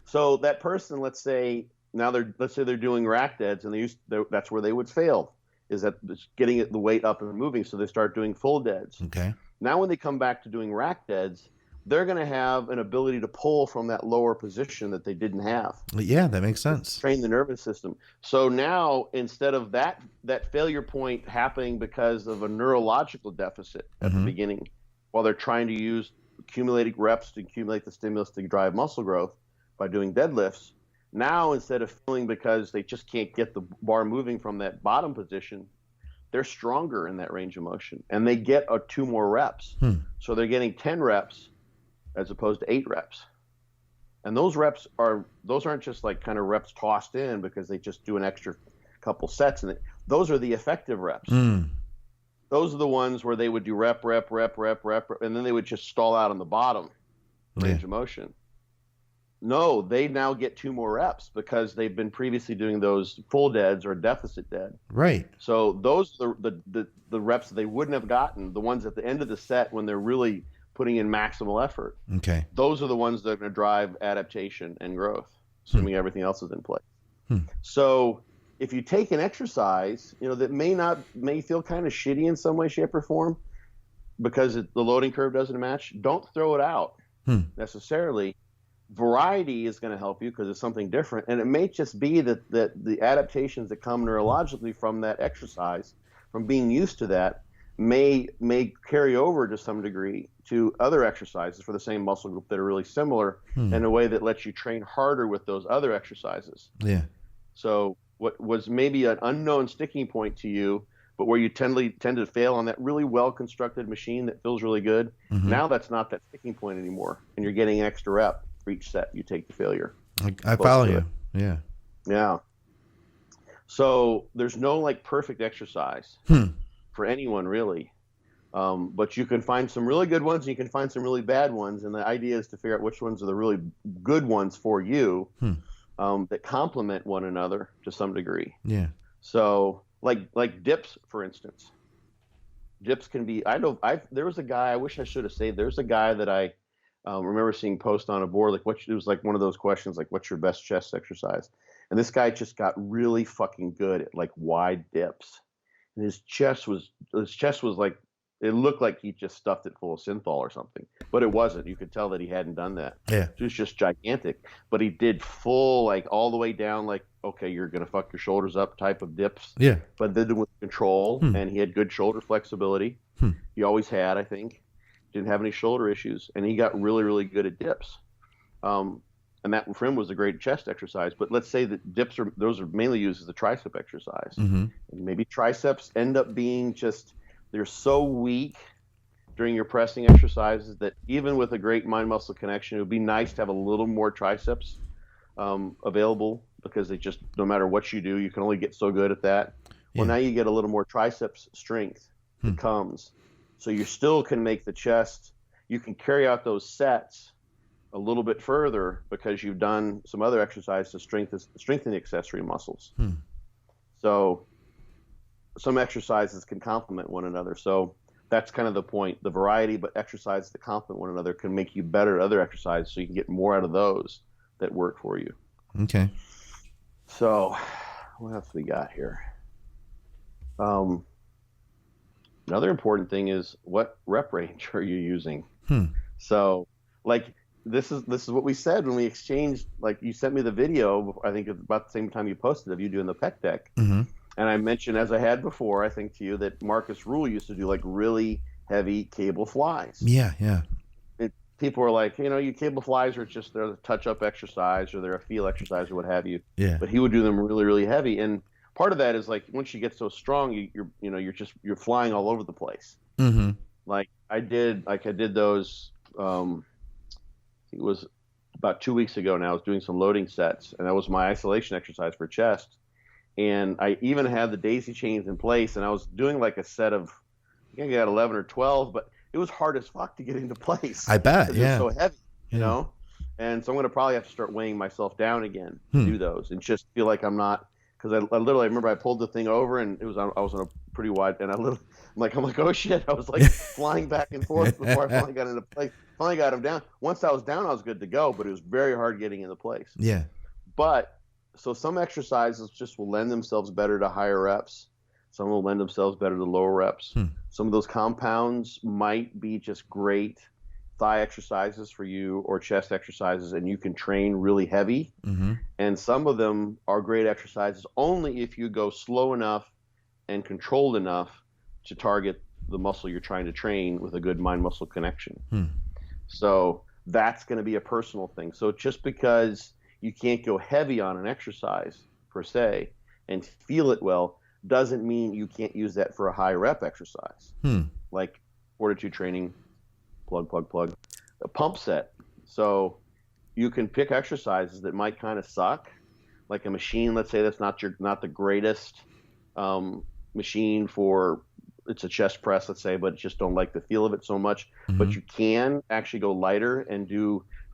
So that person, let's say they're doing rack deads, and that's where they would fail, is that getting the weight up and moving. So they start doing full deads. Okay. Now when they come back to doing rack deads, they're going to have an ability to pull from that lower position that they didn't have. Yeah, that makes sense. Train the nervous system. So now, instead of that failure point happening because of a neurological deficit at the beginning, while they're trying to use accumulating reps to accumulate the stimulus to drive muscle growth by doing deadlifts, now instead of feeling because they just can't get the bar moving from that bottom position, they're stronger in that range of motion, and they get 2 more reps. So they're getting 10 reps as opposed to 8 reps. And those aren't just like kind of reps tossed in because they just do an extra couple sets, and those are the effective reps. Those are the ones where they would do rep, and then they would just stall out on the bottom range of motion. No, they now get 2 more reps because they've been previously doing those full deads or deficit dead. Right. So those are the reps that they wouldn't have gotten, the ones at the end of the set when they're really putting in maximal effort. Okay. Those are the ones that are going to drive adaptation and growth, assuming everything else is in place. So if you take an exercise, that may feel kind of shitty in some way, shape, or form because the loading curve doesn't match, don't throw it out necessarily. Variety is going to help you because it's something different, and it may just be that the adaptations that come neurologically from that exercise, from being used to that, may carry over to some degree to other exercises for the same muscle group that are really similar in a way that lets you train harder with those other exercises. Yeah. So what was maybe an unknown sticking point to you, but where you tend to fail on that really well-constructed machine that feels really good, now that's not that sticking point anymore, and you're getting an extra rep for each set you take to failure. I follow you. Yeah. Yeah. So there's no like perfect exercise for anyone really. But you can find some really good ones and you can find some really bad ones. And the idea is to figure out which ones are the really good ones for you that complement one another to some degree. Yeah. So like dips, for instance. Dips can be, there was a guy, I wish I should have saved, there's a guy that I remember seeing post on a board, like it was like one of those questions, like what's your best chest exercise? And this guy just got really fucking good at like wide dips. And his chest was like, it looked like he just stuffed it full of synthol or something, but it wasn't. You could tell that he hadn't done that. Yeah. It was just gigantic, but he did full, like all the way down, like, okay, you're going to fuck your shoulders up type of dips. Yeah. But did it with control, and he had good shoulder flexibility. He always had, I think. Didn't have any shoulder issues, and he got really, really good at dips. And that for him was a great chest exercise. But let's say that dips are mainly used as a tricep exercise. And maybe triceps end up being just, they're so weak during your pressing exercises that even with a great mind-muscle connection, it would be nice to have a little more triceps available, because they just, no matter what you do, you can only get so good at that. Well, now you get a little more triceps strength that comes. So you still can make the chest, you can carry out those sets a little bit further because you've done some other exercise to strengthen the accessory muscles. So some exercises can complement one another. So that's kind of the point. The variety, but exercises that complement one another can make you better at other exercises, so you can get more out of those that work for you. Okay. So what else we got here? Another important thing is, what rep range are you using? So like, this is what we said when we exchanged, like you sent me the video, I think about the same time you posted, of you doing the pec deck. And I mentioned, as I had before, I think to you, that Marcus Rule used to do like really heavy cable flies. Yeah. People are like, you cable flies are just, they're a touch-up exercise, or they're a feel exercise, or what have you. Yeah. But he would do them really, really heavy. And part of that is like, once you get so strong, you're flying all over the place. Like I did those. It was about 2 weeks ago now. I was doing some loading sets, and that was my isolation exercise for chest. And I even had the daisy chains in place, and I was doing like a set of, I think I got 11 or 12, but it was hard as fuck to get into place. I bet, yeah. It was so heavy, you know? And so I'm going to probably have to start weighing myself down again to do those, and just feel like I'm not, because I literally, I remember I pulled the thing over, and I was on a pretty wide, and I'm like, oh shit, I was like flying back and forth before I finally got into place. Finally got him down. Once I was down, I was good to go, but it was very hard getting into place. Yeah. But so some exercises just will lend themselves better to higher reps. Some will lend themselves better to lower reps. Some of those compounds might be just great thigh exercises for you, or chest exercises, and you can train really heavy. And some of them are great exercises only if you go slow enough and controlled enough to target the muscle you're trying to train with a good mind-muscle connection. So that's going to be a personal thing. So just because you can't go heavy on an exercise per se and feel it well, doesn't mean you can't use that for a high rep exercise. Like fortitude training, plug, a pump set. So you can pick exercises that might kind of suck, like a machine, let's say, that's not the greatest machine for, it's a chest press, let's say, but just don't like the feel of it so much. But you can actually go lighter and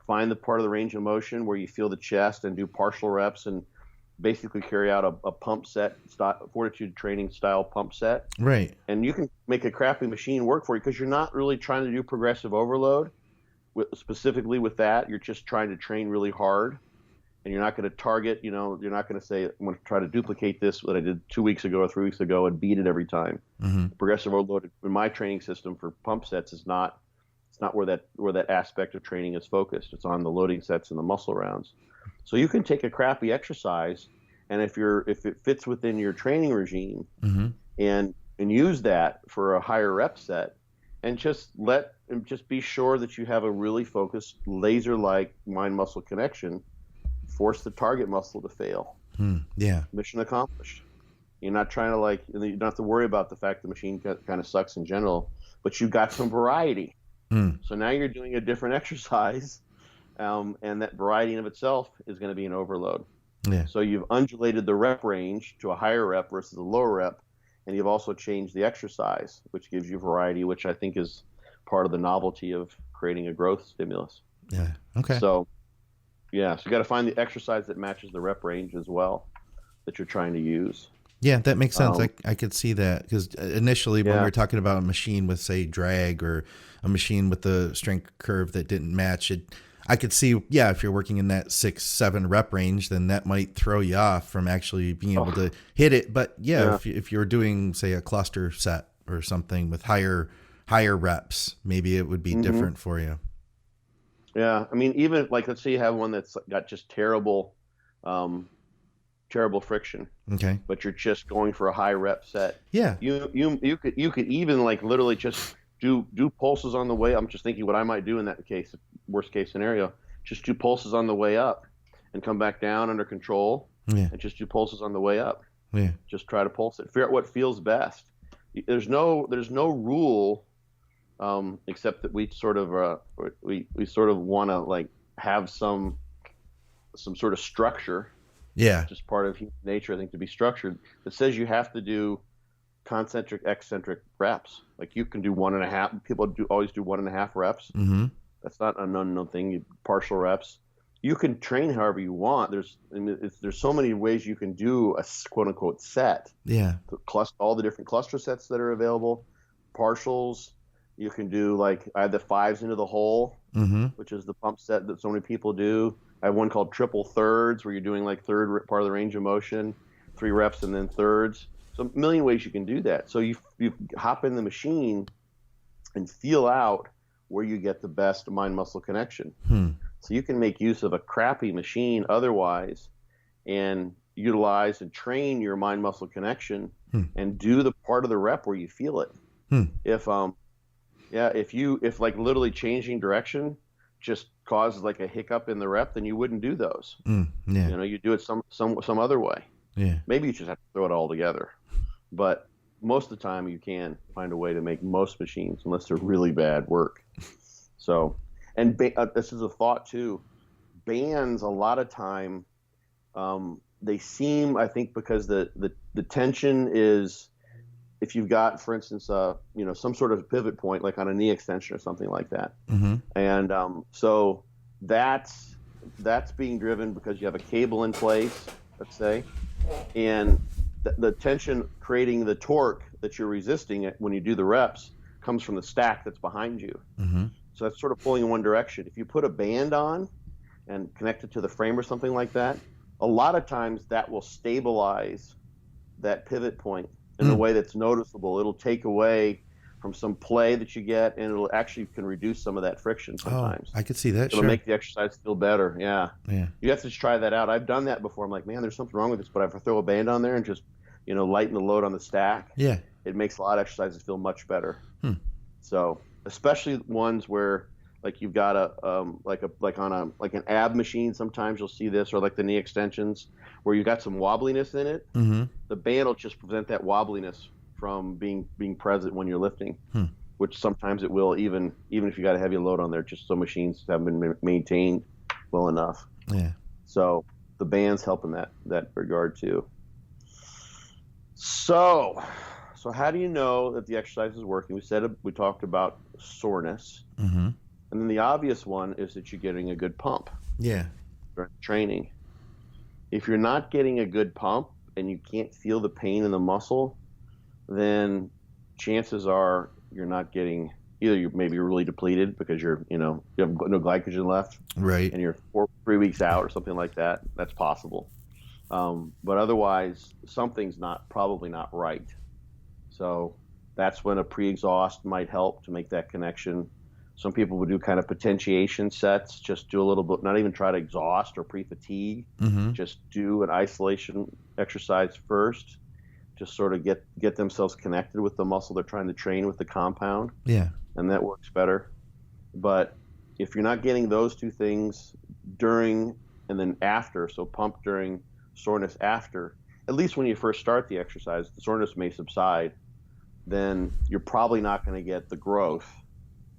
find the part of the range of motion where you feel the chest, and do partial reps, and basically carry out a pump set, fortitude training style pump set. Right. And you can make a crappy machine work for you, because you're not really trying to do progressive overload. Specifically with that, you're just trying to train really hard. And you're not going to target, you're not going to say, I'm going to try to duplicate this, what I did 2 weeks ago or 3 weeks ago, and beat it every time. Progressive overload in my training system for pump sets is not, it's not where that aspect of training is focused. It's on the loading sets and the muscle rounds. So you can take a crappy exercise, and if it fits within your training regime, and use that for a higher rep set, and just be sure that you have a really focused, laser-like mind-muscle connection. Force the target muscle to fail. Yeah. Mission accomplished. You're not trying to you don't have to worry about the fact the machine kind of sucks in general, but you've got some variety. So now you're doing a different exercise, and that variety in of itself is going to be an overload. Yeah. So you've undulated the rep range to a higher rep versus a lower rep, and you've also changed the exercise, which gives you variety, which I think is part of the novelty of creating a growth stimulus. Yeah. Okay. So you got to find the exercise that matches the rep range as well that you're trying to use. Yeah, that makes sense. I could see that, because initially when we were talking about a machine with, say, drag, or a machine with the strength curve that didn't match it, I could see, if you're working in that 6-7 rep range, then that might throw you off from actually being able to hit it. But if you're doing, say, a cluster set or something with higher reps, maybe it would be different for you. Yeah, I mean, even like, let's say you have one that's got just terrible friction. Okay. But you're just going for a high rep set. Yeah. You could even like literally just do pulses on the way. I'm just thinking what I might do in that case, worst case scenario, just do pulses on the way up and come back down under control. Yeah. And just do pulses on the way up. Yeah. Just try to pulse it. Figure out what feels best. There's no rule, except that we sort of want to like have some sort of structure. Yeah. Just part of human nature, I think, to be structured, that says you have to do concentric, eccentric reps. Like you can do 1.5. People always do 1.5 reps. Mm-hmm. That's not an unknown thing. Partial reps. You can train however you want. There's so many ways you can do a quote unquote set. Yeah. All the different cluster sets that are available. Partials. You can do like I have the 5s into the hole, which is the pump set that so many people do. I have one called triple thirds, where you're doing like third part of the range of motion, 3 reps and then thirds. So a million ways you can do that. So you hop in the machine and feel out where you get the best mind-muscle connection. So you can make use of a crappy machine otherwise and utilize and train your mind-muscle connection and do the part of the rep where you feel it. If like literally changing direction just causes like a hiccup in the rep, then you wouldn't do those. You do it some other way. Maybe you just have to throw it all together, but most of the time you can find a way to make most machines, unless they're really bad, work. So, and this is a thought too, bands a lot of time, they seem, I think, because the tension is, if you've got, for instance, some sort of pivot point, like on a knee extension or something like that. And so that's being driven because you have a cable in place, let's say, and the tension creating the torque that you're resisting it when you do the reps comes from the stack that's behind you. So that's sort of pulling in one direction. If you put a band on and connect it to the frame or something like that, a lot of times that will stabilize that pivot point in a way that's noticeable. It'll take away from some play that you get, and it'll actually can reduce some of that friction sometimes. I could see that. It'll make the exercise feel better. Yeah. You have to just try that out. I've done that before. I'm like, man, there's something wrong with this, but if I throw a band on there and just, lighten the load on the stack, it makes a lot of exercises feel much better. So, especially ones where like you've got an ab machine, sometimes you'll see this, or like the knee extensions where you got some wobbliness in it. The band will just prevent that wobbliness from being present when you're lifting, which sometimes it will, even if you got a heavy load on there, just so machines haven't been maintained well enough. So the band's help in that regard too. So how do you know that the exercise is working? We talked about soreness. And then the obvious one is that you're getting a good pump. During training. If you're not getting a good pump and you can't feel the pain in the muscle, then chances are you're not getting, either you maybe you're really depleted because you have no glycogen left, right, and you're 3 weeks out or something like that. That's possible. But otherwise, something's probably not right. So that's when a pre-exhaust might help to make that connection. Some people would do kind of potentiation sets, just do a little bit, not even try to exhaust or pre-fatigue, just do an isolation exercise first, just sort of get themselves connected with the muscle they're trying to train with the compound. And that works better. But if you're not getting those two things during and then after, so pump during, soreness after, at least when you first start the exercise, the soreness may subside, then you're probably not going to get the growth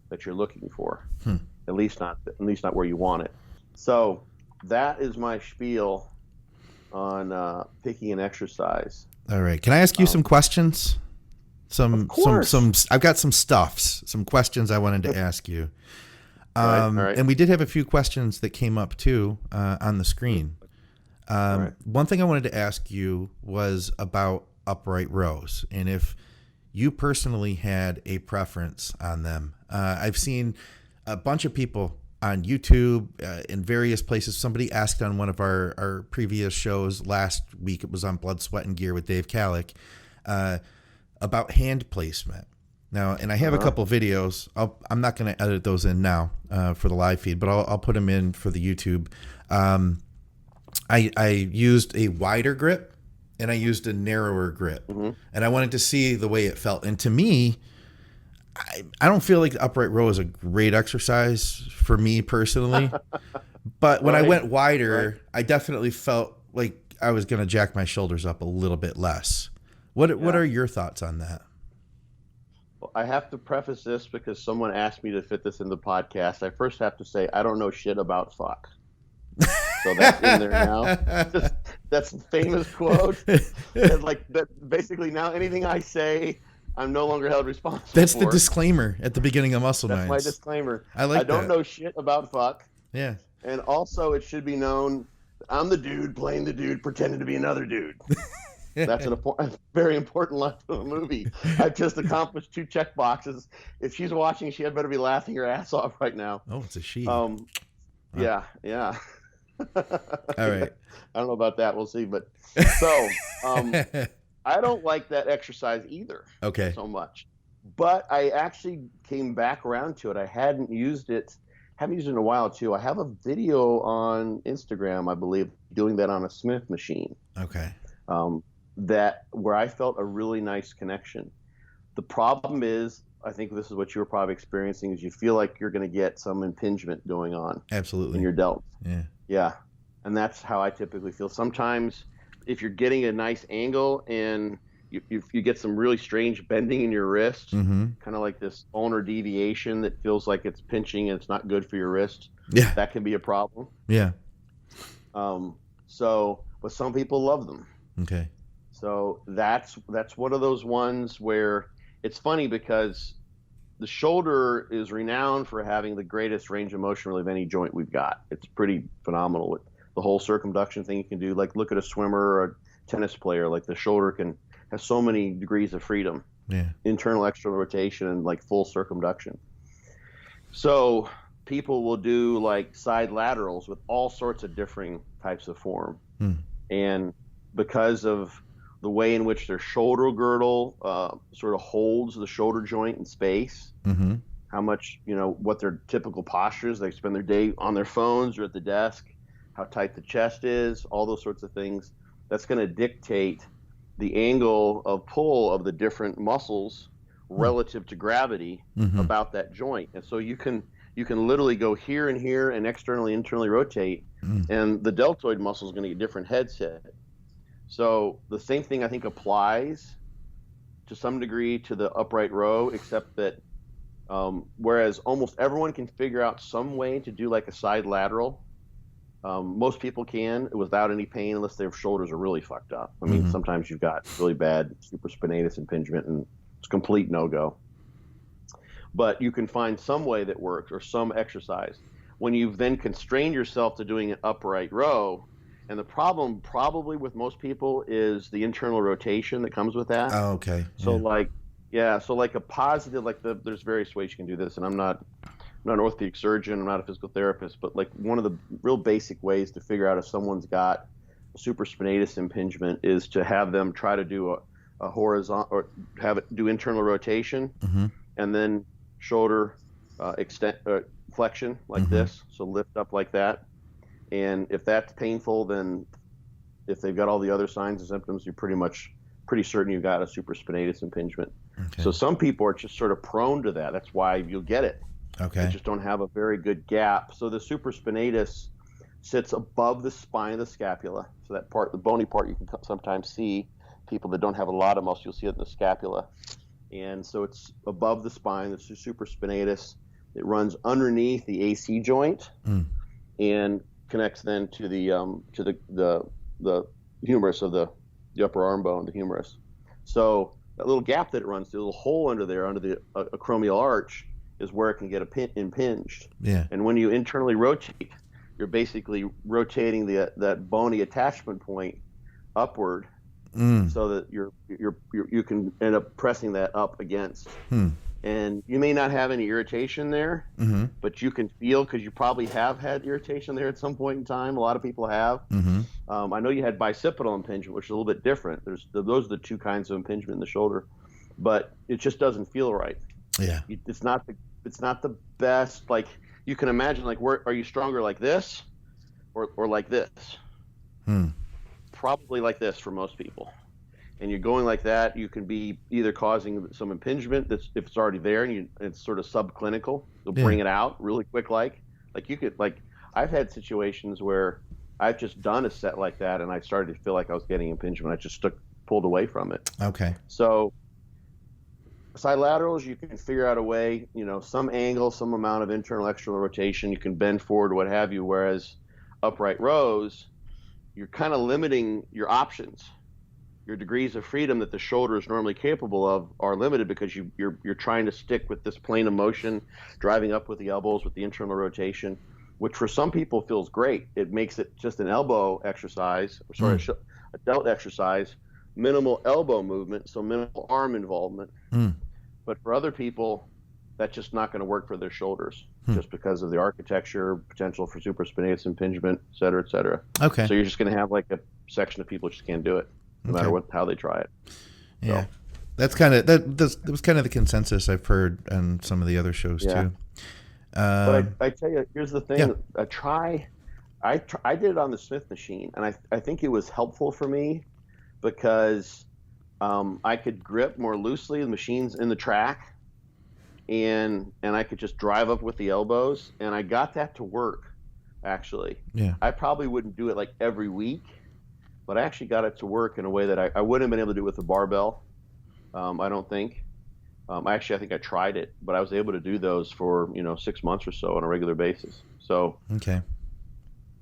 that you're looking for, at least not where you want it. So that is my spiel on picking an exercise. All right. Can I ask you some questions? Of course. I've got some some questions I wanted to ask you. All right. And we did have a few questions that came up too on the screen. Right. One thing I wanted to ask you was about upright rows, and if you personally had a preference on them. I've seen a bunch of people on YouTube in various places. Somebody asked on one of our previous shows last week, it was on Blood, Sweat, and Gear with Dave Kalick, about hand placement. Now, and I have a couple videos. I'm not going to edit those in now for the live feed, but I'll put them in for the YouTube. I used a wider grip and I used a narrower grip, and I wanted to see the way it felt. And to me, I don't feel like the upright row is a great exercise for me personally, but when I went wider, I definitely felt like I was going to jack my shoulders up a little bit less. What are your thoughts on that? Well, I have to preface this because someone asked me to fit this in the podcast. I first have to say I don't know shit about fuck. So that's in there now. That's a famous quote. Like that. Basically, now anything I say, I'm no longer held responsible. That's the disclaimer at the beginning of Muscle Minds. That's my disclaimer. I don't know shit about fuck. Yeah. And also, it should be known I'm the dude playing the dude pretending to be another dude. That's a very important line of the movie. I've just accomplished 2 check boxes. If she's watching, she had better be laughing her ass off right now. Oh, it's a she. Yeah. All right. I don't know about that. We'll see. But so I don't like that exercise either. Okay. So much. But I actually came back around to it. I hadn't used it. Haven't used it in a while too. I have a video on Instagram, I believe, doing that on a Smith machine. Okay. That where I felt a really nice connection. The problem is, I think this is what you were probably experiencing, is you feel like you're going to get some impingement going on. Absolutely. In your delts. Yeah. And that's how I typically feel. Sometimes if you're getting a nice angle and you get some really strange bending in your wrist, kind of like this ulnar deviation that feels like it's pinching and it's not good for your wrist. Yeah. That can be a problem. Yeah. But some people love them. Okay. So that's one of those ones where it's funny because the shoulder is renowned for having the greatest range of motion really of any joint we've got. It's pretty phenomenal with the whole circumduction thing you can do. Like look at a swimmer or a tennis player. Like the shoulder has so many degrees of freedom. Yeah. Internal, external rotation, and like full circumduction. So people will do like side laterals with all sorts of differing types of form. And because of the way in which their shoulder girdle sort of holds the shoulder joint in space, how much, what their typical posture is, they spend their day on their phones or at the desk, how tight the chest is, all those sorts of things, that's going to dictate the angle of pull of the different muscles relative to gravity about that joint. And so you can literally go here and here and externally, internally rotate, and the deltoid muscle is going to get different heads hit. So the same thing I think applies to some degree to the upright row, except that whereas almost everyone can figure out some way to do like a side lateral, most people can without any pain unless their shoulders are really fucked up. I mean, sometimes you've got really bad supraspinatus impingement and it's complete no-go. But you can find some way that works or some exercise. When you've then constrained yourself to doing an upright row, and the problem probably with most people is the internal rotation that comes with that. Oh, okay. So so like a positive, there's various ways you can do this, and I'm not an orthopedic surgeon, I'm not a physical therapist, but like one of the real basic ways to figure out if someone's got a supraspinatus impingement is to have them try to do a horizontal, or have it do internal rotation, and then shoulder flexion like this, so lift up like that. And if that's painful, then if they've got all the other signs and symptoms, you're pretty certain you've got a supraspinatus impingement. Okay. So some people are just sort of prone to that. That's why you'll get it. Okay. They just don't have a very good gap. So the supraspinatus sits above the spine of the scapula. So that part, the bony part, you can sometimes see people that don't have a lot of muscle, you'll see it in the scapula. And so it's above the spine, the supraspinatus. It runs underneath the AC joint and connects then to the humerus of the the upper arm bone, the humerus. So that little gap that it runs through, the little hole under there, under the acromial arch, is where it can get impinged. Yeah. And when you internally rotate, you're basically rotating that bony attachment point upward, so that you can end up pressing that up against. And you may not have any irritation there, but you can feel, because you probably have had irritation there at some point in time. A lot of people have. I know you had bicipital impingement, which is a little bit different. Those are the two kinds of impingement in the shoulder, but it just doesn't feel right. Yeah. It's not the best. Like, you can imagine, like, where are you stronger, like this or like this? Probably like this for most people. And you're going like that, you can be either causing some impingement if it's already there and it's sort of subclinical. You'll bring it out really quick. Like you could, I've had situations where I've just done a set like that and I started to feel like I was getting impingement. I just pulled away from it. Okay. So side laterals, you can figure out a way, some angle, some amount of internal, external rotation. You can bend forward, what have you. Whereas upright rows, you're kind of limiting your options. Your degrees of freedom that the shoulder is normally capable of are limited because you're trying to stick with this plane of motion, driving up with the elbows with the internal rotation, which for some people feels great. It makes it just an elbow exercise, a delt exercise, minimal elbow movement, so minimal arm involvement. But for other people, that's just not going to work for their shoulders, just because of the architecture, potential for supraspinatus impingement, et cetera, et cetera. Okay. So you're just going to have like a section of people who just can't do it, no matter how they try it. Yeah. So. That's kind of that was kind of the consensus I've heard on some of the other shows too. But I tell you, here's the thing. Yeah. I did it on the Smith machine, and I think it was helpful for me because I could grip more loosely. The machine's in the track, and I could just drive up with the elbows, and I got that to work, actually. Yeah. I probably wouldn't do it like every week, but I actually got it to work in a way that I wouldn't have been able to do with the barbell. I don't think. I think I tried it, but I was able to do those for 6 months or so on a regular basis. So okay,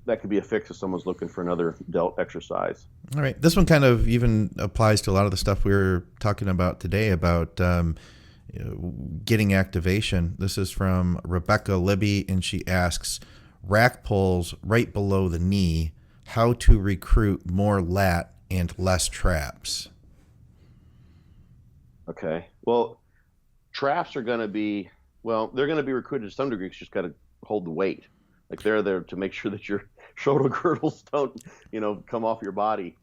that could be a fix if someone's looking for another delt exercise. All right, this one kind of even applies to a lot of the stuff we were talking about today about getting activation. This is from Rebecca Libby, and she asks, rack pulls right below the knee, how to recruit more lat and less traps. Okay. Well, traps are going to be, they're going to be recruited to some degree. You just got to hold the weight. Like, they're there to make sure that your shoulder girdles don't, come off your body.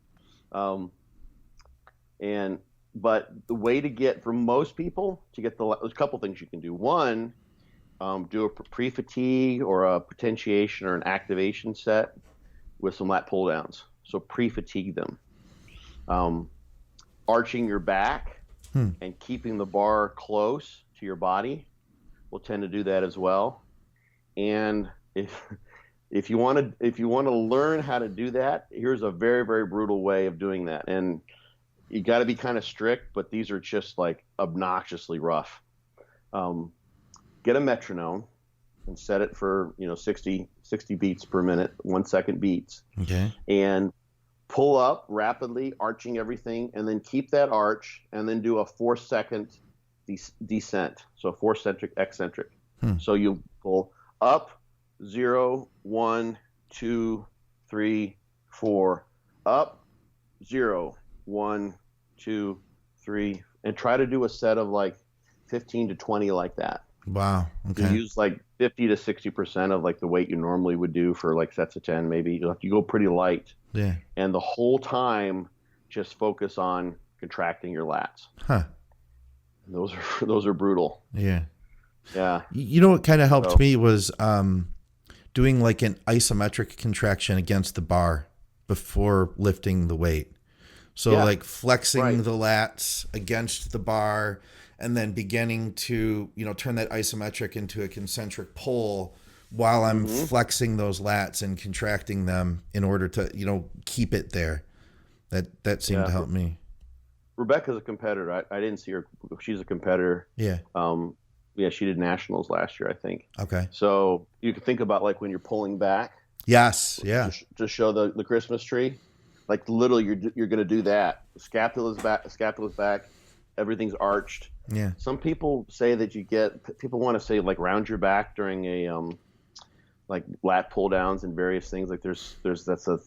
But the way to get, for most people, to get there's a couple things you can do. One, do a pre-fatigue or a potentiation or an activation set with some lat pull downs. So pre-fatigue them. Arching your back and keeping the bar close to your body will tend to do that as well. And if you want to learn how to do that, here's a very, very brutal way of doing that. And you got to be kind of strict, but these are just like obnoxiously rough. Get a metronome and set it for 60 beats per minute, 1 second beats. Okay. And pull up rapidly, arching everything, and then keep that arch, and then do a 4-second descent. So 4-centric, eccentric. So you pull up, 0, 1, 2, 3, 4, up, 0, 1, 2, 3, and try to do a set of like 15 to 20 like that. Wow. Okay. You use like 50 to 60% of like the weight you normally would do for like sets of 10, maybe. You go pretty light. Yeah. And the whole time, just focus on contracting your lats. Huh. Those are brutal. Yeah. Yeah. What kind of helped me was doing like an isometric contraction against the bar before lifting the weight. So like flexing the lats against the bar and then beginning to, turn that isometric into a concentric pull while I'm flexing those lats and contracting them in order to, keep it there. That seemed to help me. Rebecca's a competitor. I didn't see her. She's a competitor. Yeah. She did nationals last year, I think. Okay. So you can think about like when you're pulling back. Yes. Yeah. To show the Christmas tree. Like literally, you're going to do that. Scapula's back, everything's arched. Yeah. Some people say that people want to say like round your back during a like lat pull downs and various things. Like that's a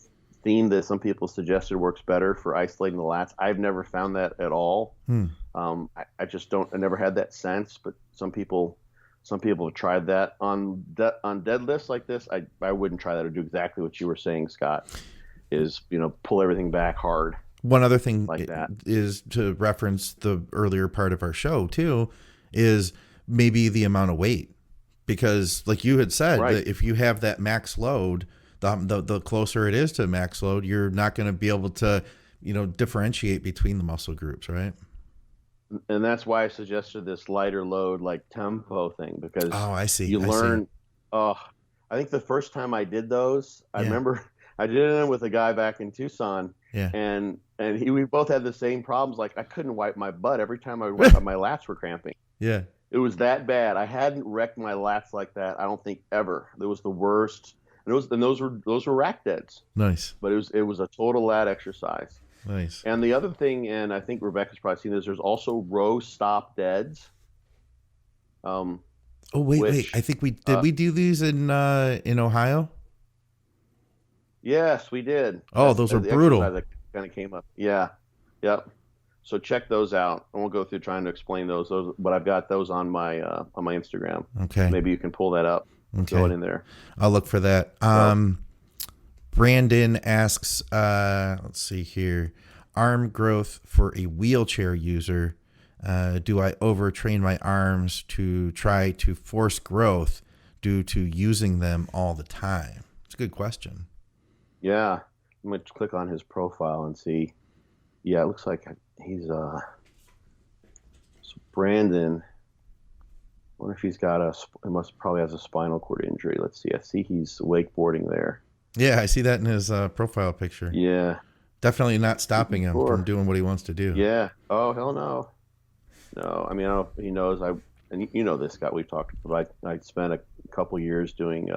theme that some people suggested works better for isolating the lats. I've never found that at all. I just don't. I never had that sense. But some people have tried that on deadlifts like this. I wouldn't try that or do exactly what you were saying, Scott. Is pull everything back hard. One other thing like that is to reference the earlier part of our show too, is maybe the amount of weight, because like you had said, right. that if you have that max load, the closer it is to max load, you're not going to be able to, differentiate between the muscle groups, right? And that's why I suggested this lighter load, like tempo thing, because I see. You learn. I think the first time I did those, I remember I did it with a guy back in Tucson. Yeah. And we both had the same problems. Like I couldn't wipe my butt every time I wiped my lats were cramping. Yeah. It was that bad. I hadn't wrecked my lats like that, I don't think, ever. It was the worst. And those were rack deads. Nice. But it was a total lat exercise. Nice. And the other thing, and I think Rebecca's probably seen this, there's also row stop deads. Wait. I think we do these in Ohio? Yes, we did. Those are brutal. That kind of came up. Yeah. Yep. So check those out. I won't go through trying to explain those, but I've got those on my Instagram. Okay. Maybe you can pull that up. Okay. Throw it in there. I'll look for that. Brandon asks, let's see here, arm growth for a wheelchair user. Do I overtrain my arms to try to force growth due to using them all the time? It's a good question. Yeah. I'm going to click on his profile and see. Yeah, it looks like he's Brandon. I wonder if he's got he probably has a spinal cord injury. Let's see. I see he's wakeboarding there. Yeah, I see that in his profile picture. Yeah. Definitely not stopping him from doing what he wants to do. Yeah. Oh, hell no. No, I mean, I don't know if he knows. And you know this, Scott. We've talked about. I spent a couple years doing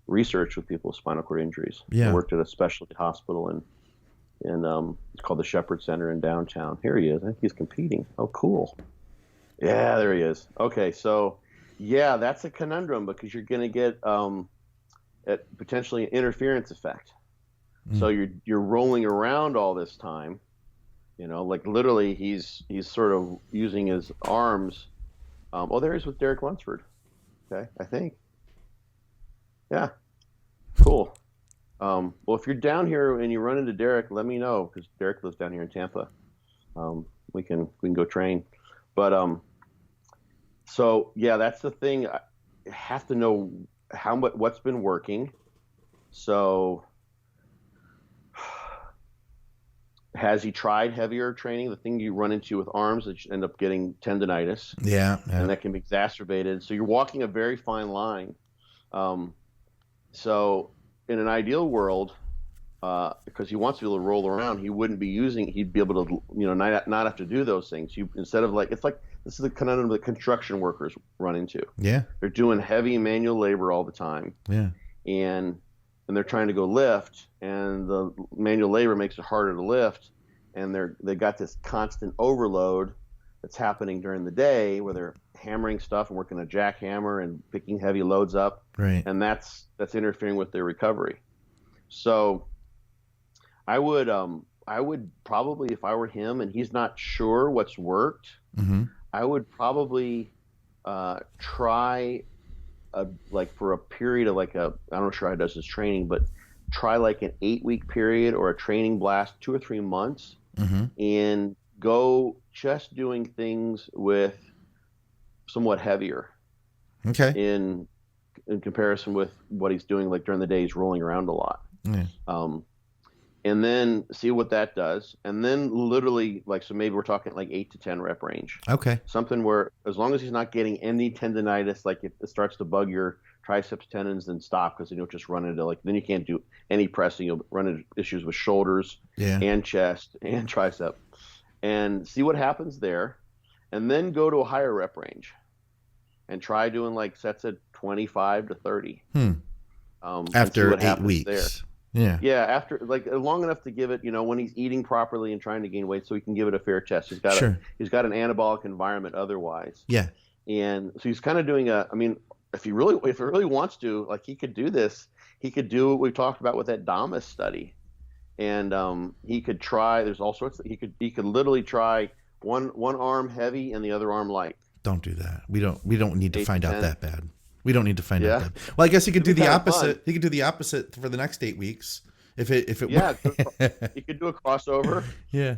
research with people with spinal cord injuries. Yeah. I worked at a specialty hospital in it's called the Shepherd Center in downtown. Here he is. I think he's competing. Oh, cool. Yeah, there he is. Okay, so yeah, that's a conundrum because you're going to get potentially an interference effect. So you're rolling around all this time, like literally he's sort of using his arms. There he is with Derek Lunsford. Okay, I think. Yeah, cool. Well, if you're down here and you run into Derek, let me know because Derek lives down here in Tampa. We can go train, but so yeah, that's the thing. I have to know what's been working. So has he tried heavier training? The thing you run into with arms that you end up getting tendonitis. Yeah. And that can be exacerbated. So you're walking a very fine line. So in an ideal world, because he wants to be able to roll around, he'd be able to, not have to do those things. Instead of this is the conundrum that construction workers run into. Yeah. They're doing heavy manual labor all the time. Yeah. And they're trying to go lift, and the manual labor makes it harder to lift, and they got this constant overload that's happening during the day where they're hammering stuff and working a jackhammer and picking heavy loads up. Right. And that's interfering with their recovery. So I would probably, if I were him and he's not sure what's worked, I would probably try for a period of I'm not sure how he does his training, but try like an 8-week period or a training blast, 2 or 3 months, and go just doing things with somewhat heavier. Okay. In comparison with what he's doing, like during the day, he's rolling around a lot. Yeah. And then see what that does. And then literally, so maybe we're talking like 8 to 10 rep range. Okay. Something where as long as he's not getting any tendonitis, like if it starts to bug your triceps tendons, then stop, because then you'll just run into then you can't do any pressing. You'll run into issues with shoulders and chest and tricep. And see what happens there. And then go to a higher rep range and try doing sets at 25 to 30. After 8 weeks. there. Yeah. Yeah, after like long enough to give it, when he's eating properly and trying to gain weight, so he can give it a fair test. Sure. He's got an anabolic environment otherwise, Yeah. and so he's kind of doing I mean, if he really wants to, like he could do this. He could do what we talked about with that Damas study, and he could try. There's all sorts. He could literally try one arm heavy and the other arm light. Don't do that. We don't need to 8 find to out 10. that bad. We don't need to find out Yeah. that. Well, I guess he could do It'd be the kinda opposite. fun. He could do the opposite for the next 8 weeks. If it Yeah, he could do a crossover. Yeah.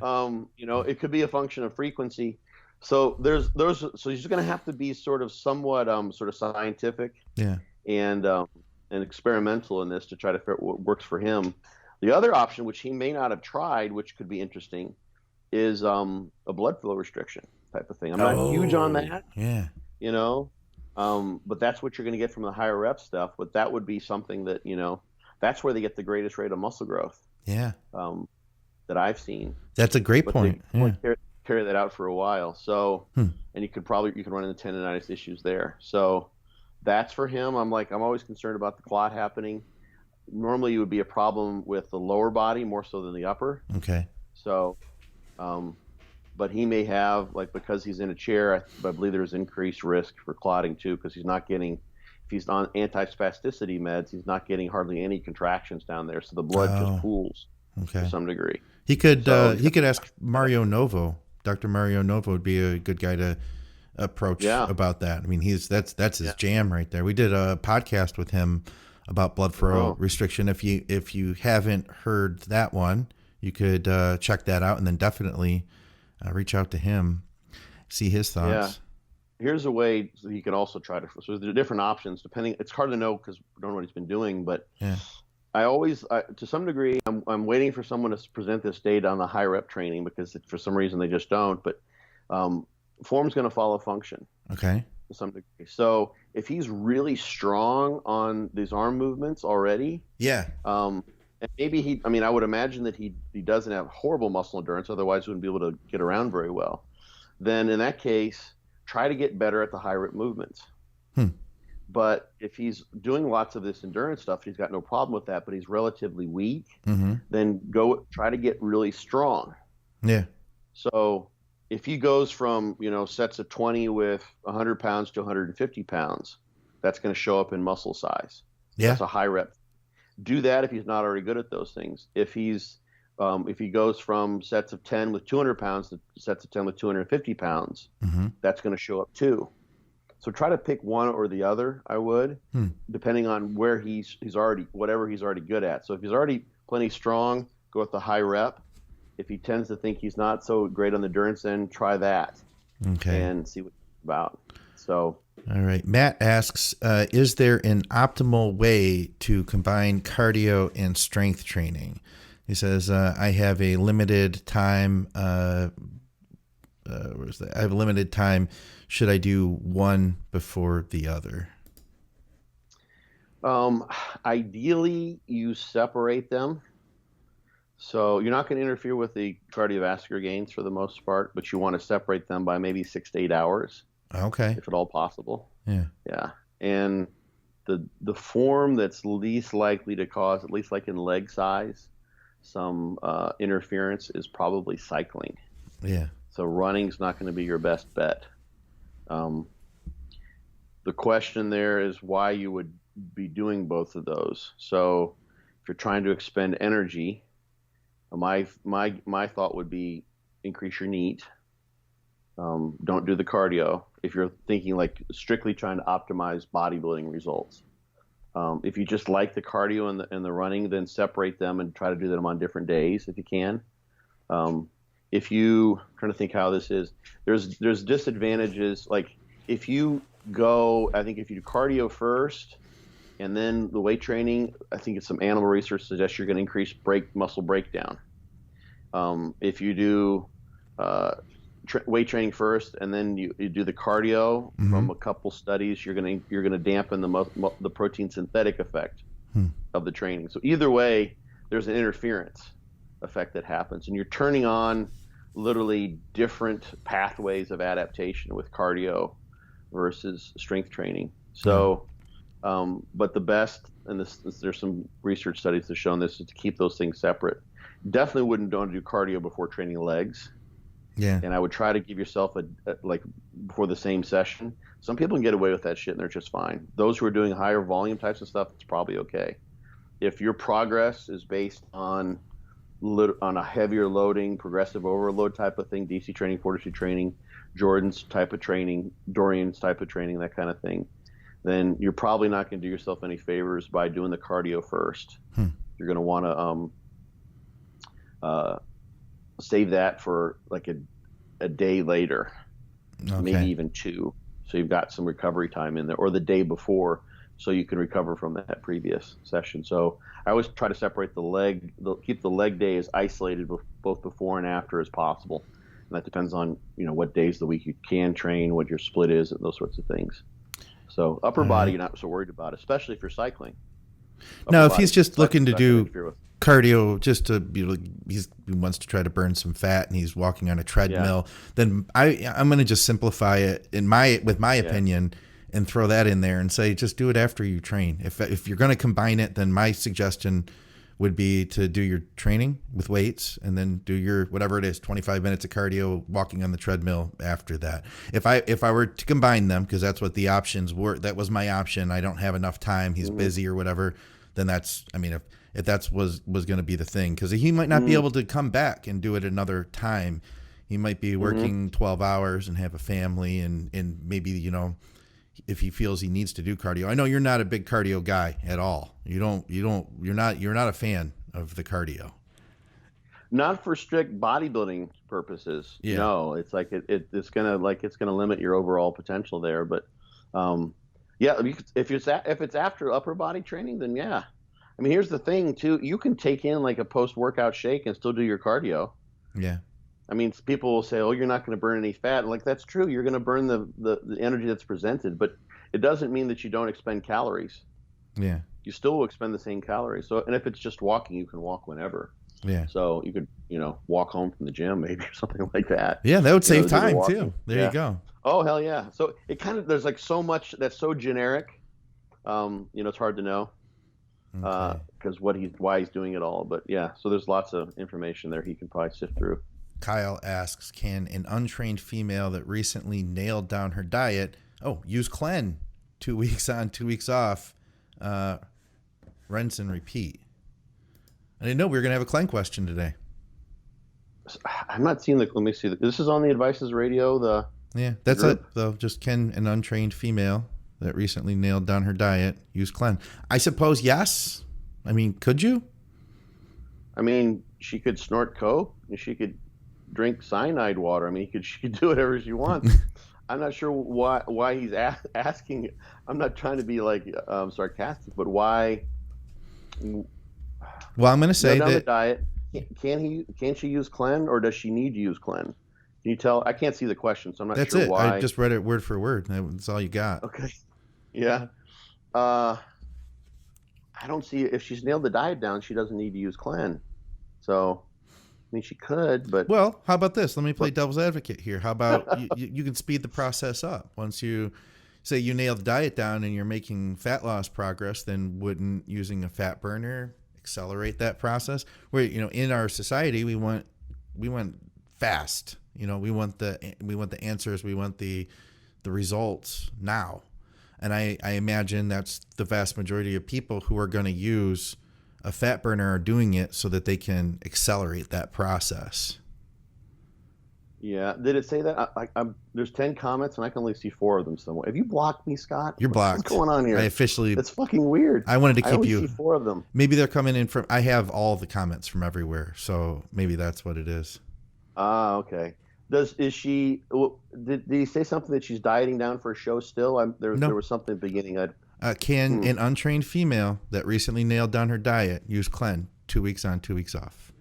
It could be a function of frequency. So so he's going to have to be sort of somewhat sort of scientific Yeah. and experimental in this to try to figure out what works for him. The other option, which he may not have tried, which could be interesting, is a blood flow restriction type of thing. I'm not huge on that, Yeah. but that's what you're going to get from the higher rep stuff. But that would be something that that's where they get the greatest rate of muscle growth. Yeah. That I've seen. That's a great point. Yeah. Carry that out for a while. So, and you can run into tendonitis issues there. So that's for him. I'm always concerned about the clot happening. Normally it would be a problem with the lower body more so than the upper. Okay. So, but he may have, because he's in a chair, I believe there's increased risk for clotting too, because if he's on anti-spasticity meds, he's not getting hardly any contractions down there. So the blood just pools to some degree. He could ask Mario Novo. Dr. Mario Novo would be a good guy to approach about that. I mean, that's his jam right there. We did a podcast with him about blood flow restriction. If you haven't heard that one, you could check that out, and then definitely reach out to him, see his thoughts. Yeah. Here's a way so he can also try to. So there are different options depending. It's hard to know because we don't know what he's been doing, but I always, to some degree, I'm waiting for someone to present this data on the high rep training because for some reason they just don't. But form's going to follow function. Okay. To some degree. So if he's really strong on these arm movements already, and maybe I would imagine that he doesn't have horrible muscle endurance, otherwise he wouldn't be able to get around very well. Then in that case, try to get better at the high rep movements. But if he's doing lots of this endurance stuff, he's got no problem with that, but he's relatively weak, then try to get really strong. Yeah. So if he goes from, sets of 20 with 100 pounds to 150 pounds, that's going to show up in muscle size. Yeah. That's a high rep. Do that if he's not already good at those things. If he goes from sets of 10 with 200 pounds to sets of 10 with 250 pounds, that's going to show up too. So try to pick one or the other, I would, depending on where whatever he's already good at. So if he's already plenty strong, go with the high rep. If he tends to think he's not so great on the endurance end, try that. Okay. And see what it's about. So. All right. Matt asks, is there an optimal way to combine cardio and strength training? He says, I have a limited time. Where's that? I have a limited time. Should I do one before the other? Ideally, you separate them. So you're not going to interfere with the cardiovascular gains for the most part, but you want to separate them by maybe 6 to 8 hours. Okay. If at all possible. Yeah. Yeah. And the form that's least likely to cause, at least like in leg size, some interference is probably cycling. Yeah. So running's not going to be your best bet. The question there is why you would be doing both of those. So if you're trying to expend energy, my thought would be increase your NEAT. Don't do the cardio if you're thinking like strictly trying to optimize bodybuilding results. If you just like the cardio and the running, then separate them and try to do them on different days if you can. If you trying to think how this is, there's disadvantages. Like if you do cardio first and then the weight training, I think it's some animal research suggests you're going to increase muscle breakdown. If you do weight training first and then you do the cardio, from a couple studies, you're going to dampen the protein synthetic effect of the training. So either way, there's an interference effect that happens, and you're turning on literally different pathways of adaptation with cardio versus strength training. So But the best, and there's some research studies that have shown this, is to keep those things separate. Definitely wouldn't want to do cardio before training legs. Yeah. And I would try to give yourself a like before the same session. Some people can get away with that shit and they're just fine. Those who are doing higher volume types of stuff, it's probably okay. If your progress is based on a heavier loading, progressive overload type of thing, DC training, fortitude training, Jordan's type of training, Dorian's type of training, that kind of thing, then you're probably not going to do yourself any favors by doing the cardio first. You're going to want to save that for like a day later, maybe even 2. So you've got some recovery time in there, or the day before, so you can recover from that previous session. So I always try to separate keep the leg day as isolated both before and after as possible. And that depends on, what days of the week you can train, what your split is, and those sorts of things. So upper body, you're not so worried about, especially if you're cycling. Now, if he's just looking to do cardio, just to he wants to try to burn some fat and he's walking on a treadmill, then I'm going to just simplify it with my opinion and throw that in there and say just do it after you train. If you're going to combine it, then my suggestion would be to do your training with weights and then do your whatever it is, 25 minutes of cardio walking on the treadmill after that. If I were to combine them, because that's what the options were, that was my option. I don't have enough time, he's busy or whatever, then that's, if that was going to be the thing, because he might not be able to come back and do it another time. He might be working 12 hours and have a family and maybe, if he feels he needs to do cardio. I know you're not a big cardio guy at all. You're not a fan of the cardio. Not for strict bodybuilding purposes. Yeah. No, it's like it's gonna limit your overall potential there. But if it's after upper body training, then yeah. Here's the thing too. You can take in like a post-workout shake and still do your cardio. Yeah. People will say, "Oh, you're not going to burn any fat." And like that's true. You're going to burn the energy that's presented, but it doesn't mean that you don't expend calories. Yeah. You still will expend the same calories. So, and if it's just walking, you can walk whenever. Yeah. So you could, walk home from the gym maybe or something like that. Yeah, that would save time too. There you go. Oh, hell yeah. So it there's like so much that's so generic. It's hard to know. Because why he's doing it all, but yeah, so there's lots of information there he can probably sift through. Kyle asks, can an untrained female that recently nailed down her diet use Clen 2 weeks on, 2 weeks off, rinse and repeat? I didn't know we were gonna have a Clen question today. I'm not seeing let me see, this is on the Advices Radio, that's group. It though. Just can an untrained female that recently nailed down her diet use Clen? I suppose yes. Could you? She could snort coke and she could drink cyanide water. She could do whatever she wants. I'm not sure why he's asking. I'm not trying to be sarcastic, but why? Well, I'm going to say that the diet. Can she use Clen, or does she need to use Clen? Can you tell? I can't see the question, so I'm not That's sure it. why. I just read it word for word. That's all you got. Okay. Yeah. I don't see, if she's nailed the diet down, she doesn't need to use Clen. So, she could, but... Well, how about this? Let me play devil's advocate here. How about you can speed the process up. Once you say you nail the diet down and you're making fat loss progress, then wouldn't using a fat burner accelerate that process? Where, in our society, we want fast. We want the answers. We want the results now. And I imagine that's the vast majority of people who are going to use a fat burner are doing it so that they can accelerate that process. Yeah. Did it say that? There's 10 comments and I can only see 4 of them somewhere. Have you blocked me, Scott? You're blocked. What's going on here? That's fucking weird. I wanted to keep you. I only see 4 of them. Maybe they're coming in from, I have all the comments from everywhere. So maybe that's what it is. Okay. Did he say something that she's dieting down for a show still? There was something at the beginning. Can an untrained female that recently nailed down her diet use Clen 2 weeks on, 2 weeks off?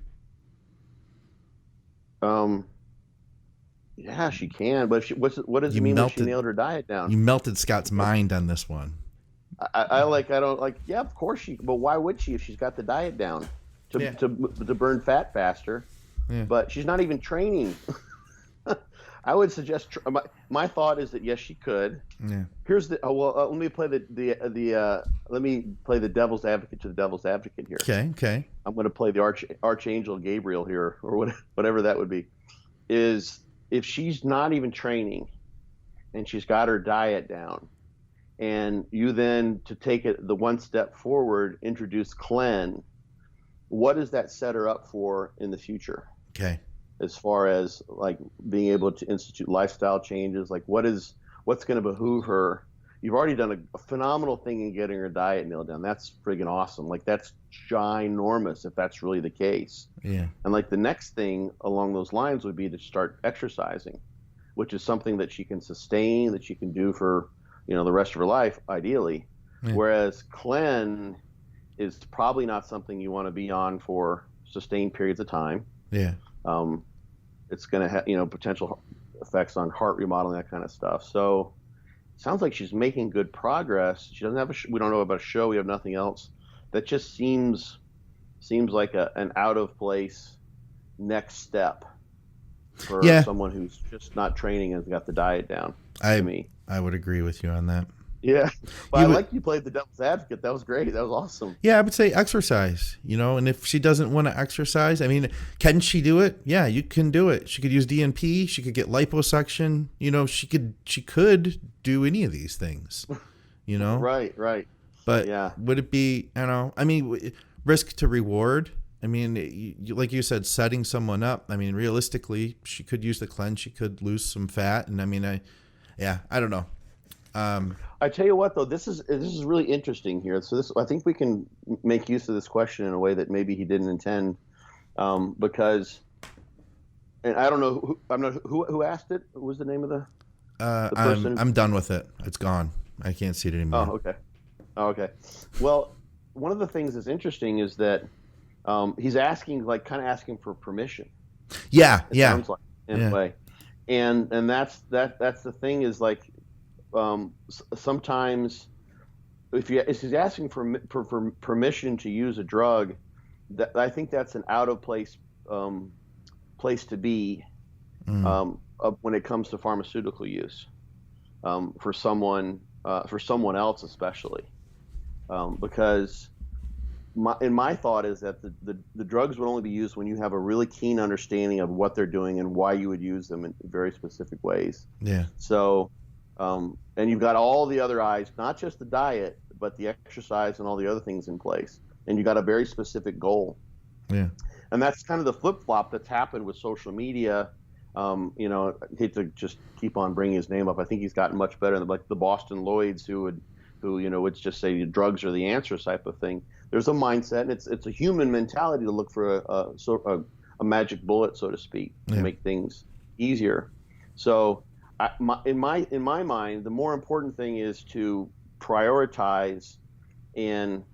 Yeah, she can. But what does it mean when she nailed her diet down? You melted Scott's mind on this one. Yeah, of course she. But why would she if she's got the diet down to burn fat faster? Yeah. But she's not even training. I would suggest. My thought is that yes, she could. Yeah. Here's the. Let me play let me play the devil's advocate to the devil's advocate here. Okay. Okay. I'm going to play the archangel Gabriel here, or whatever that would be. Is if she's not even training, and she's got her diet down, and you then, to take it the one step forward, introduce Clen. What does that set her up for in the future? Okay. As far as like being able to institute lifestyle changes, like what's going to behoove her. You've already done a phenomenal thing in getting her diet nailed down. That's friggin' awesome. Like that's ginormous if that's really the case. Yeah. And like the next thing along those lines would be to start exercising, which is something that she can sustain, that she can do for, the rest of her life, ideally. Yeah. Whereas Clen is probably not something you want to be on for sustained periods of time. Yeah. It's going to have, potential effects on heart remodeling, that kind of stuff. So it sounds like she's making good progress. She doesn't have we don't know about a show. We have nothing else. That just seems like an out of place next step for someone who's just not training and has got the diet down. To me, I would agree with you on that. Yeah, but like you played the devil's advocate. That was great. That was awesome. Yeah, I would say exercise, and if she doesn't want to exercise, I mean, can she do it? Yeah, you can do it. She could use DNP. She could get liposuction. She could do any of these things, Right. But would it be, risk to reward? I mean, like you said, setting someone up. I mean, realistically, she could use the cleanse. She could lose some fat. And I don't know. I tell you what, though, this is really interesting here. So I think we can make use of this question in a way that maybe he didn't intend, because, and I don't know who asked it. What was the name of the person? I'm done with it. It's gone. I can't see it anymore. Oh, okay. Well, one of the things that's interesting is that he's asking, kind of asking for permission. Yeah. Sounds like in a way, and that's the thing is like. Sometimes if he's asking for permission to use a drug, that I think that's an out of place to be when it comes to pharmaceutical use for someone else especially, because my thought is that the drugs would only be used when you have a really keen understanding of what they're doing and why you would use them in very specific ways. Yeah. So. And you've got all the other eyes, not just the diet, but the exercise and all the other things in place. And you got a very specific goal. Yeah. And that's kind of the flip-flop that's happened with social media. I hate to just keep on bringing his name up. I think he's gotten much better than like the Boston Lloyds who would just say drugs are the answer type of thing. There's a mindset, and it's a human mentality to look for a magic bullet, so to speak, to make things easier. So in my mind, the more important thing is to prioritize and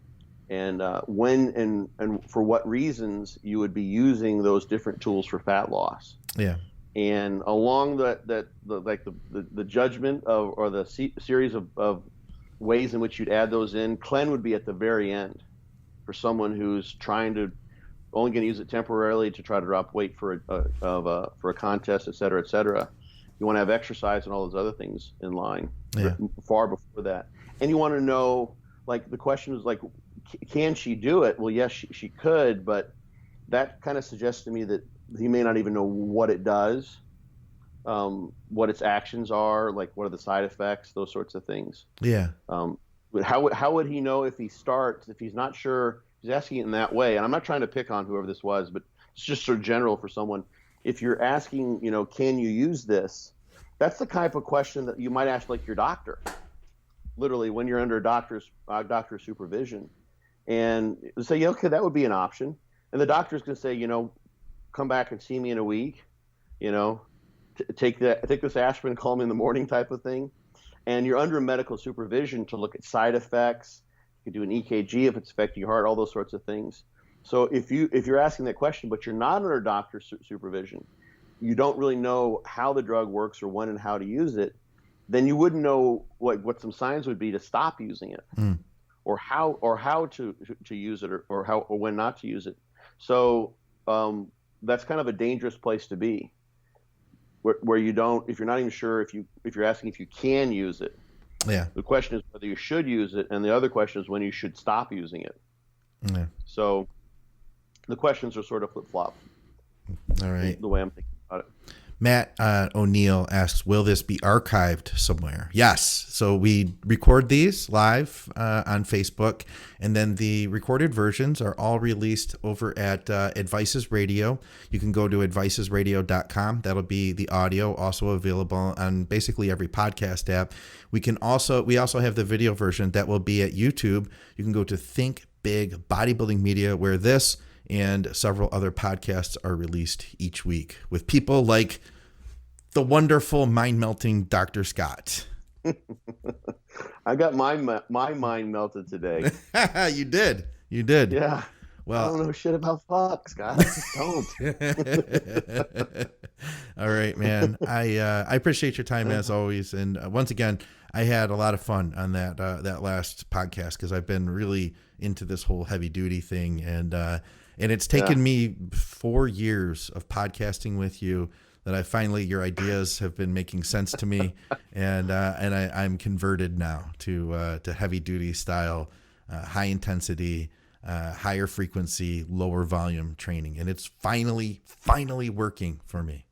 when and for what reasons you would be using those different tools for fat loss. Yeah. And along the judgment of or the series of ways in which you'd add those in, Clen would be at the very end for someone who's only going to use it temporarily to try to drop weight for a contest, et cetera, et cetera. You want to have exercise and all those other things in line far before that. And you want to know, like, the question is like, can she do it? Well, yes, she could, but that kind of suggests to me that he may not even know what it does, what its actions are, like what are the side effects, those sorts of things. Yeah. But how would he know if he's not sure? He's asking it in that way. And I'm not trying to pick on whoever this was, but it's just sort of general for someone. If you're asking, can you use this? That's the type of question that you might ask like your doctor, literally when you're under doctor's supervision, and say, okay, that would be an option. And the doctor's going to say, come back and see me in a week, take this aspirin, call me in the morning type of thing. And you're under medical supervision to look at side effects. You can do an EKG if it's affecting your heart, all those sorts of things. So if you're asking that question, but you're not under doctor's supervision, you don't really know how the drug works or when and how to use it, then you wouldn't know what some signs would be to stop using it, or how to use it, or how or when not to use it. So that's kind of a dangerous place to be. where you don't, if you're not even sure if you're asking if you can use it. Yeah. The question is whether you should use it, and the other question is when you should stop using it. Yeah. So the questions are sort of flip-flop. All right. The way I'm thinking about it. Matt O'Neill asks, will this be archived somewhere? Yes. So we record these live on Facebook, and then the recorded versions are all released over at Advices Radio. You can go to advicesradio.com. That'll be the audio, also available on basically every podcast app. We also have the video version that will be at YouTube. You can go to Think Big Bodybuilding Media, where this and several other podcasts are released each week with people like the wonderful, mind-melting Dr. Scott. I got my mind melted today. You did. Yeah. Well, I don't know shit about fuck, Scott. I just don't. All right, man. I appreciate your time as always. And once again, I had a lot of fun on that last podcast because I've been really into this whole heavy duty thing, and it's taken me 4 years of podcasting with you that I finally, your ideas have been making sense to me, and I'm converted now to heavy duty style, high intensity, higher frequency, lower volume training, and it's finally working for me.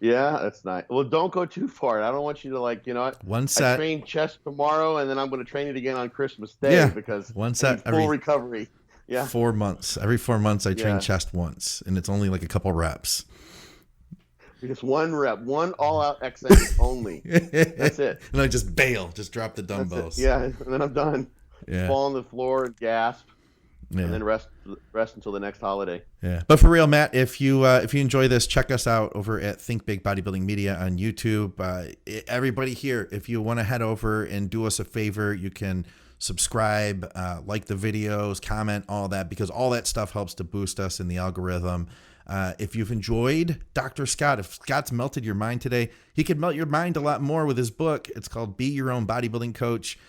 Yeah, that's nice. Well, don't go too far. I don't want you to one set. I train chest tomorrow, and then I'm going to train it again on Christmas Day because one set full recovery. Yeah, 4 months. Every 4 months, I train chest once, and it's only like a couple reps. Just one rep, one all-out eccentric only. That's it. And I just bail, just drop the dumbbells. Yeah, and then I'm done. Yeah. Fall on the floor and gasp, and then rest until the next holiday. Yeah, but for real, Matt, if you enjoy this, check us out over at Think Big Bodybuilding Media on YouTube. Everybody here, if you want to head over and do us a favor, you can subscribe, like the videos, comment, all that, because all that stuff helps to boost us in the algorithm. If you've enjoyed Dr. Scott, if Scott's melted your mind today, he could melt your mind a lot more with his book. It's called Be Your Own Bodybuilding Coach.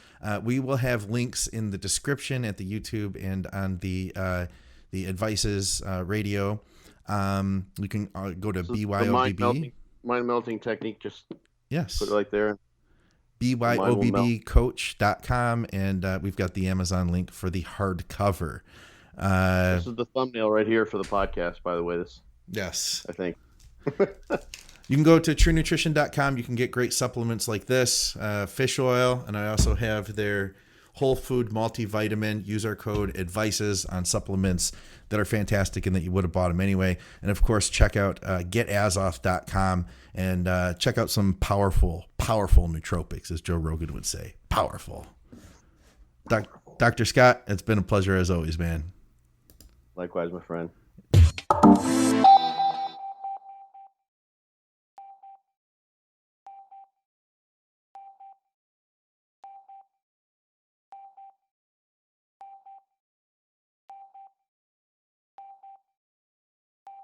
We will have links in the description at the YouTube and on the Advices Radio. You can go to BYOBB. Mind melting technique. Just yes, put it right there. BYOBBcoach.com, and we've got the Amazon link for the hardcover. This is the thumbnail right here for the podcast, by the way. Yes, I think. You can go to truenutrition.com. You can get great supplements like this, fish oil, and I also have their whole food multivitamin. Use our code ADVICES on supplements that are fantastic and that you would have bought them anyway. And of course, check out getazoth.com and check out some powerful nootropics, as Joe Rogan would say. Powerful. Dr. Scott, it's been a pleasure as always, man. Likewise, my friend.